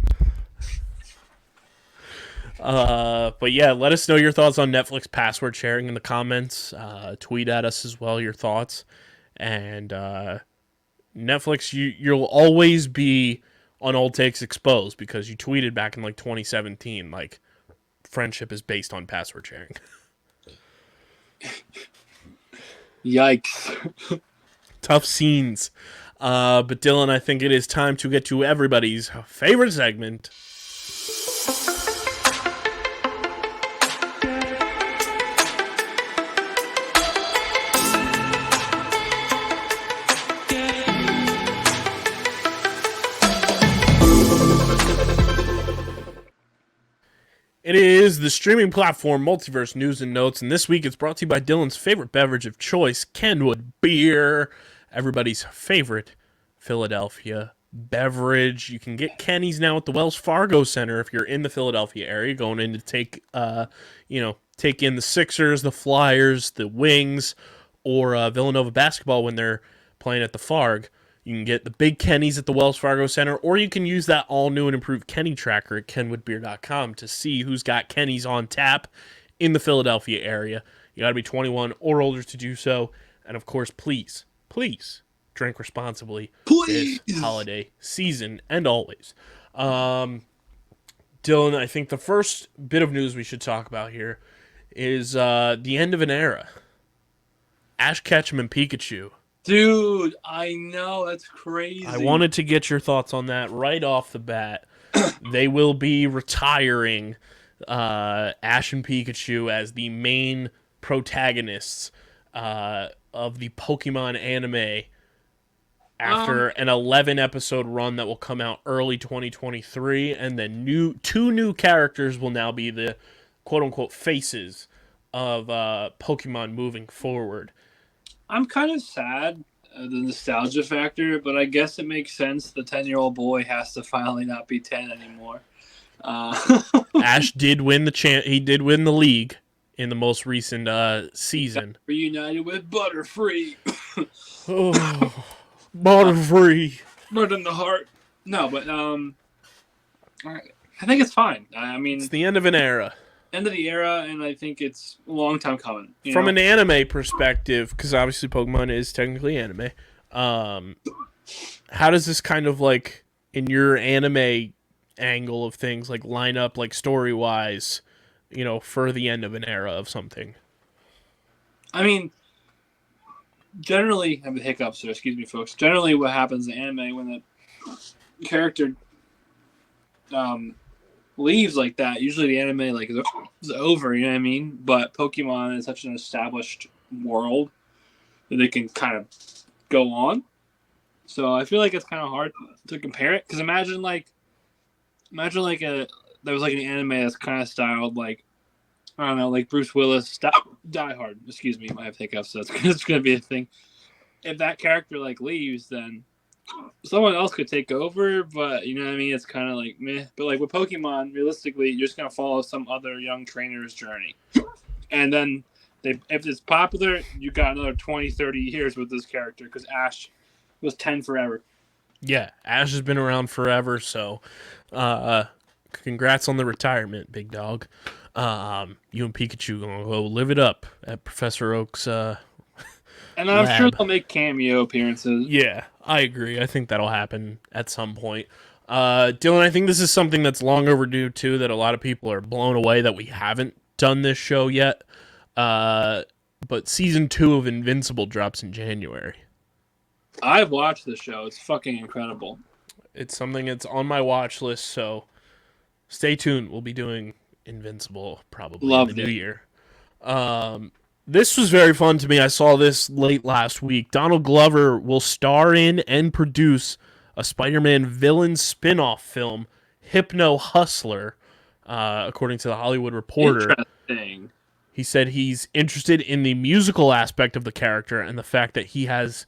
But yeah, let us know your thoughts on Netflix password sharing in the comments. Tweet at us as well your thoughts. And Netflix, you'll always be on Old Takes Exposed because you tweeted back in like 2017, like, friendship is based on password sharing. Yikes. Tough scenes. But Dylan, I think it is time to get to everybody's favorite segment. It is the streaming platform Multiverse News and Notes, and this week it's brought to you by Dylan's favorite beverage of choice, Kenwood Beer, everybody's favorite Philadelphia beverage. You can get Kenny's now at the Wells Fargo Center if you're in the Philadelphia area, going in to take in the Sixers, the Flyers, the Wings, or Villanova basketball when they're playing at the Farg. You can get the big Kenny's at the Wells Fargo Center, or you can use that all-new and improved Kenny tracker at kenwoodbeer.com to see who's got Kenny's on tap in the Philadelphia area. You got to be 21 or older to do so. And, of course, please drink responsibly this holiday season and always. Dylan, I think the first bit of news we should talk about here is the end of an era. Ash Ketchum and Pikachu. Dude, I know, that's crazy. I wanted to get your thoughts on that right off the bat. They will be retiring Ash and Pikachu as the main protagonists of the Pokemon anime after an 11-episode run that will come out early 2023, and then two new characters will now be the quote-unquote faces of Pokemon moving forward. I'm kind of sad, the nostalgia factor, but I guess it makes sense. The 10-year-old boy has to finally not be 10 anymore. Ash did win he did win the league in the most recent season. Reunited with Butterfree. Oh, Butterfree. Murder in the heart. No, but I think it's fine. I mean, it's the end of an era. End of the era, and I think it's a long time coming. From an anime perspective, because obviously Pokemon is technically anime, how does this kind of, like, in your anime angle of things, like, line up, like, story-wise, for the end of an era of something? I mean, generally, I have the hiccups, so excuse me, folks. Generally, what happens in anime when the character leaves like that, usually the anime like is over, you know what I mean? But Pokemon is such an established world that they can kind of go on. So I feel like it's kind of hard to compare it, because imagine like there was like an anime that's kind of styled like, I don't know, like Bruce Willis, Die Hard. Excuse me, I might have hiccups, so it's gonna be a thing. if that character like leaves, then someone else could take over. But you know what I mean? It's kind of like meh. But like with Pokemon, realistically, you're just gonna follow some other young trainer's journey, and then if it's popular, you got another 20, 30 years with this character because Ash was 10 forever. Yeah, Ash has been around forever, so congrats on the retirement, big dog. You and Pikachu gonna go live it up at Professor Oak's and I'm lab. sure they'll make cameo appearances. Yeah, I agree. I think that'll happen at some point. Dylan, I think this is something that's long overdue, too, that a lot of people are blown away that we haven't done this show yet. But Season 2 of Invincible drops in January. I've watched the show. It's fucking incredible. It's something that's on my watch list, so stay tuned. We'll be doing Invincible probably in the new year. This was very fun to me. I saw this late last week. Donald Glover will star in and produce a Spider-Man villain spin-off film, Hypno Hustler, according to the Hollywood Reporter. Interesting. He said he's interested in the musical aspect of the character and the fact that he has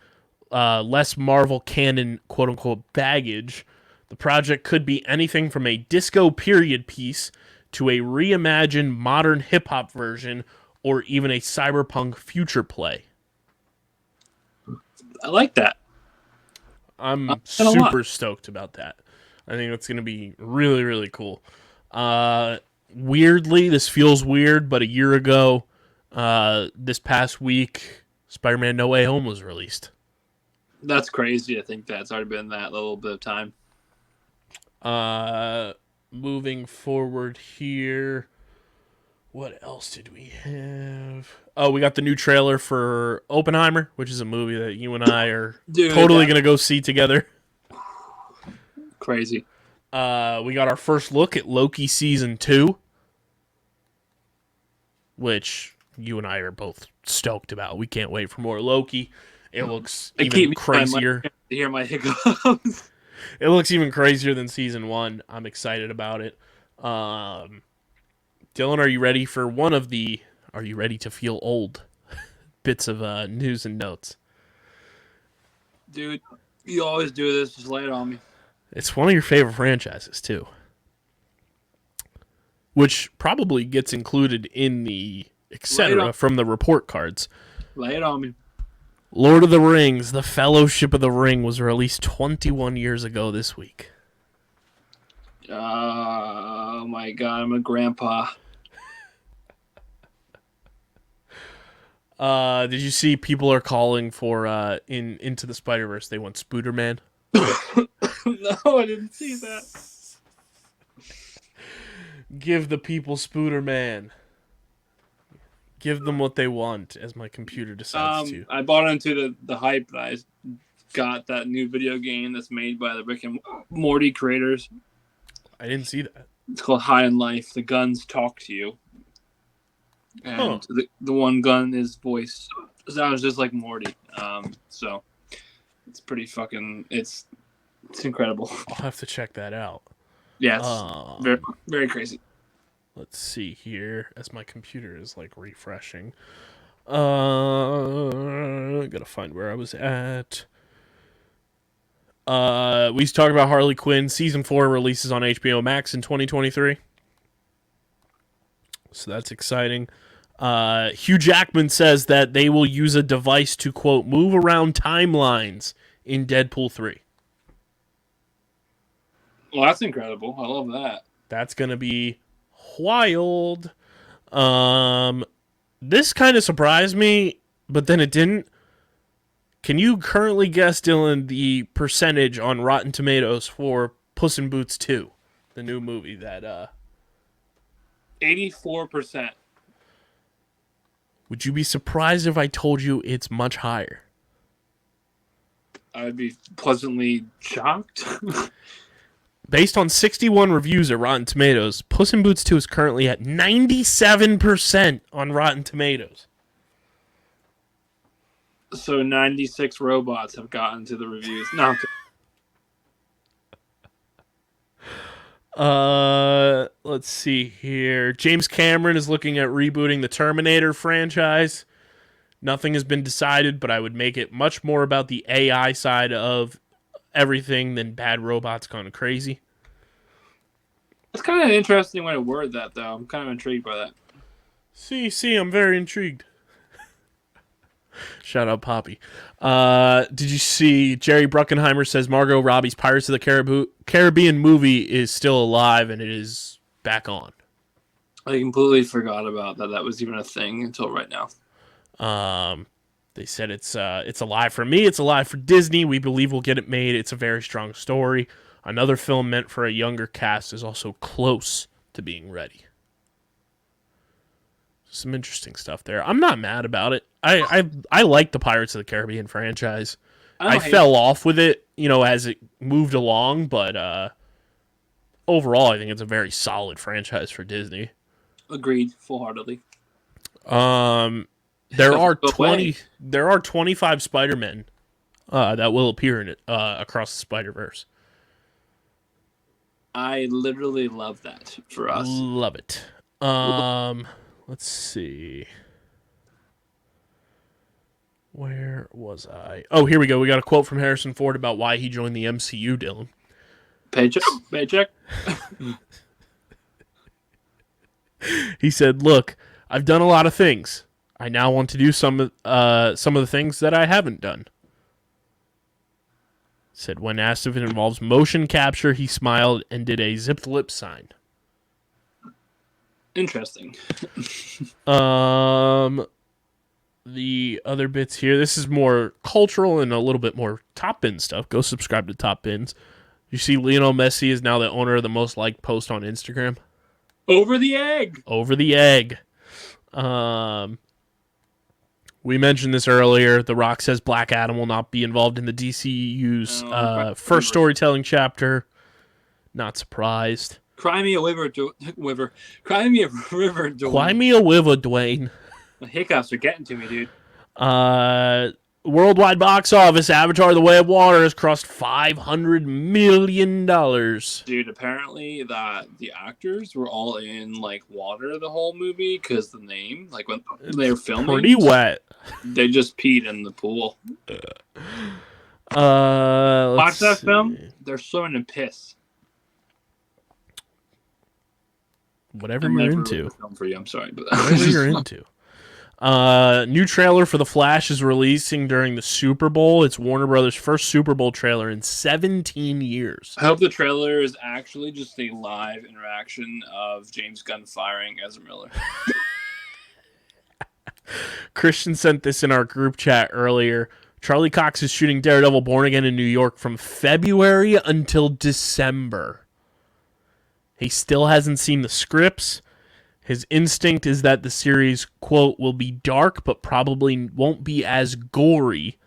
less Marvel canon, quote-unquote, baggage. The project could be anything from a disco period piece to a reimagined modern hip-hop version or even a cyberpunk future play. I like that. I'm super stoked about that. I think it's going to be really, really cool. Weirdly, this feels weird, but a year ago, this past week, Spider-Man No Way Home was released. That's crazy. I think that's already been that little bit of time. Moving forward here, what else did we have? Oh, we got the new trailer for Oppenheimer, which is a movie that you and I are totally going to go see together. Crazy. We got our first look at Loki Season 2, which you and I are both stoked about. We can't wait for more Loki. It looks even crazier. To hear my hiccups. It looks even crazier than Season 1. I'm excited about it. Dylan, are you ready for one of the Are You Ready to Feel Old bits of news and notes? Dude, you always do this. Just lay it on me. It's one of your favorite franchises, too. Which probably gets included in the etc. from the report cards. Lay it on me. Lord of the Rings, The Fellowship of the Ring was released 21 years ago this week. Oh my god, I'm a grandpa. Did you see people are calling for Into the Spider-Verse, they want Spooderman? No, I didn't see that. Give the people Spooderman. Give them what they want, as my computer decides to. I bought into the hype that I got that new video game that's made by the Rick and Morty creators. I didn't see that. It's called High in Life. The guns talk to you. And the one gun is voice sounds just like Morty. So it's pretty fucking it's incredible. I'll have to check that out. Yeah, it's very, very crazy. Let's see here as my computer is like refreshing. I gotta find where I was at. We used to talk about Harley Quinn. Season 4 releases on HBO Max in 2023. So that's exciting. Hugh Jackman says that they will use a device to, quote, move around timelines in Deadpool 3. Well, that's incredible. I love that. That's going to be wild. This kind of surprised me, but then it didn't. Can you currently guess, Dylan, the percentage on Rotten Tomatoes for Puss in Boots 2, the new movie that 84%. Would you be surprised if I told you it's much higher? I would be pleasantly shocked. Based on 61 reviews at Rotten Tomatoes, Puss in Boots 2 is currently at 97% on Rotten Tomatoes. So 96 robots have gotten to the reviews. No, let's see here. James Cameron is looking at rebooting the Terminator franchise. Nothing has been decided, but I would make it much more about the AI side of everything than bad robots gone crazy. It's kind of an interesting way to word that, though. I'm kind of intrigued by that. See, I'm very intrigued. Shout out Poppy. Did you see Jerry Bruckheimer says Margot Robbie's Pirates of the Caribbean movie is still alive and it is back on? I completely forgot about that. That was even a thing until right now. They said it's alive for me. It's alive for Disney. We believe we'll get it made. It's a very strong story. Another film meant for a younger cast is also close to being ready. Some interesting stuff there. I'm not mad about it. I like the Pirates of the Caribbean franchise. I fell off with it, as it moved along, but overall, I think it's a very solid franchise for Disney. Agreed, full-heartedly. There are 25 Spider-Men that will appear in it across the Spider-Verse. I literally love that for us. Love it. Let's see. Where was I? Oh, here we go. We got a quote from Harrison Ford about why he joined the MCU, Dylan. Paycheck. He said, "Look, I've done a lot of things. I now want to do some of the things that I haven't done." Said when asked if it involves motion capture, he smiled and did a zipped lip sign. Interesting. The other bits here, this is more cultural and a little bit more Top Bin stuff. Go subscribe to Top Bins. You see Lionel Messi is now the owner of the most liked post on Instagram. Over the egg. We mentioned this earlier. The Rock says Black Adam will not be involved in the DCU's first storytelling chapter. Not surprised. Cry me a river, Dwayne. Cry me a river, Dwayne. The hiccups are getting to me, dude. Worldwide box office, Avatar: The Way of Water has crossed $500 million. Dude, apparently that the actors were all in water the whole movie because the name, when they were filming, pretty wet. They just peed in the pool. Watch that film. They're swimming in piss. Whatever you're into. Film for you. I'm sorry, but whatever you're into. New trailer for The Flash is releasing during the Super Bowl. It's Warner Brothers' first Super Bowl trailer in 17 years. I hope the trailer is actually just a live interaction of James Gunn firing Ezra Miller. Christian sent this in our group chat earlier. Charlie Cox is shooting Daredevil Born Again in New York from February until December. He still hasn't seen the scripts. His instinct is that the series, quote, will be dark, but probably won't be as gory.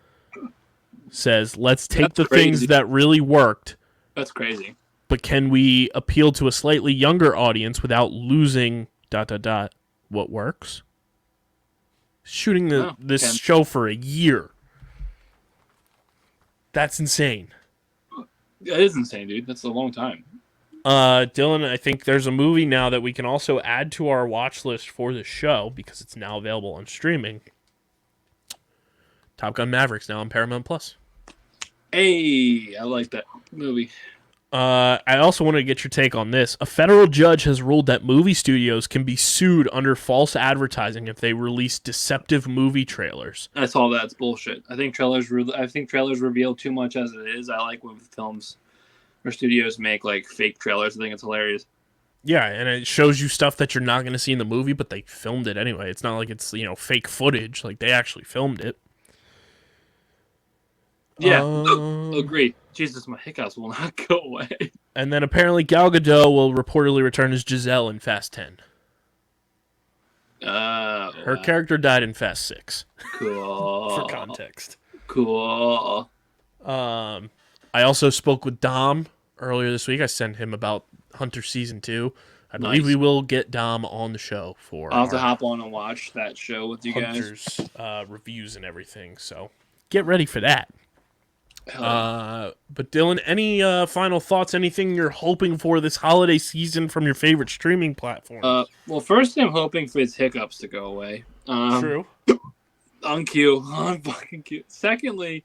Says, let's take the things that really worked. That's crazy. But can we appeal to a slightly younger audience without losing ... what works? Shooting this show for a year. That's insane. That is insane, dude. That's a long time. Dylan, I think there's a movie now that we can also add to our watch list for the show because it's now available on streaming. Top Gun Maverick's now on Paramount Plus. Hey, I like that movie. I also want to get your take on this. A federal judge has ruled that movie studios can be sued under false advertising if they release deceptive movie trailers. That's all. That's bullshit. I think trailers reveal too much as it is. I like when films or studios make fake trailers. I think it's hilarious. Yeah, and it shows you stuff that you're not going to see in the movie, but they filmed it anyway. It's not like it's fake footage. They actually filmed it. Yeah, agreed. Jesus, my hiccups will not go away. And then apparently Gal Gadot will reportedly return as Giselle in Fast 10. Her character died in Fast 6. Cool. For context. Cool. I also spoke with Dom earlier this week. I sent him about Hunter Season 2. I believe we will get Dom on the show for I'll have to hop on and watch that show with you Hunter's reviews and everything. So get ready for that. But Dylan, any final thoughts? Anything you're hoping for this holiday season from your favorite streaming platform? Well, first I'm hoping for his hiccups to go away. True. On cue. On fucking cue. Secondly,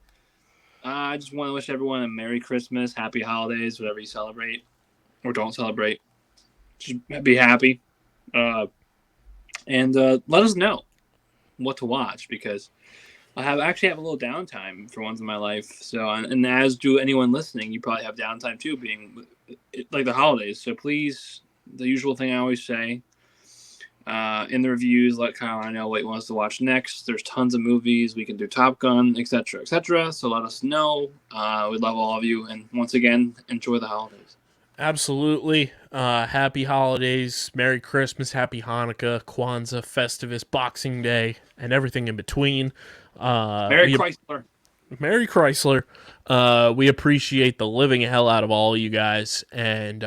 I just want to wish everyone a Merry Christmas, Happy Holidays, whatever you celebrate or don't celebrate. Just be happy. And let us know what to watch, because I actually have a little downtime for once in my life. So, and as do anyone listening, you probably have downtime too, being like the holidays. So please, the usual thing I always say, in the reviews, let Kyle know what he wants to watch next. There's tons of movies. We can do Top Gun, etc., etc. So let us know. We'd love all of you. And once again, enjoy the holidays. Absolutely. Happy holidays, Merry Christmas, Happy Hanukkah, Kwanzaa, Festivus, Boxing Day, and everything in between. Merry Chrysler. Merry Chrysler. We appreciate the living hell out of all of you guys. And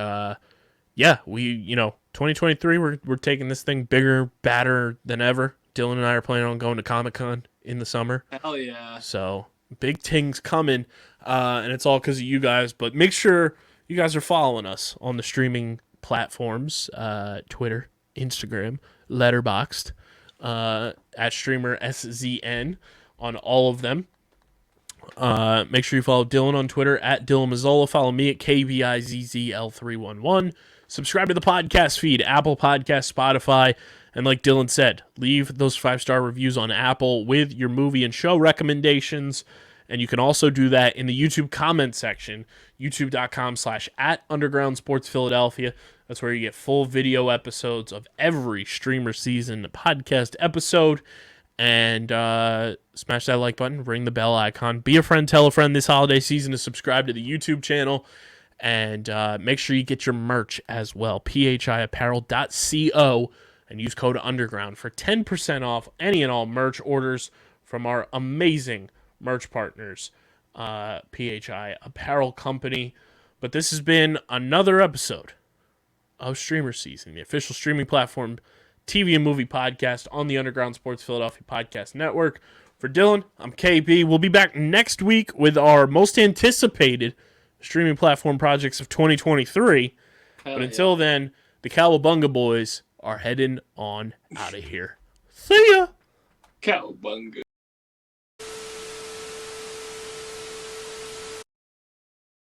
yeah, 2023, we're taking this thing bigger, badder than ever. Dylan and I are planning on going to Comic-Con in the summer. Hell yeah. So big things coming, and it's all because of you guys. But make sure you guys are following us on the streaming platforms, Twitter, Instagram, Letterboxd, at StreamerSZN on all of them. Make sure you follow Dylan on Twitter at Dylan Mazzola. Follow me at KVIZZL311. Subscribe to the podcast feed, Apple Podcasts, Spotify. And like Dylan said, leave those 5-star reviews on Apple with your movie and show recommendations. And you can also do that in the YouTube comment section, youtube.com/@undergroundsportsphiladelphia. That's where you get full video episodes of every Streamer Season podcast episode. And smash that like button, ring the bell icon. Be a friend, tell a friend this holiday season to subscribe to the YouTube channel. And make sure you get your merch as well, phiapparel.co, and use code UNDERGROUND for 10% off any and all merch orders from our amazing merch partners, PHI Apparel Company. But this has been another episode of Streamer Season, the official streaming platform TV and movie podcast on the Underground Sports Philadelphia Podcast Network. For Dylan, I'm KB. We'll be back next week with our most anticipated streaming platform projects of 2023. But until then, the Cowabunga boys are heading on out of here. See ya! Cowabunga.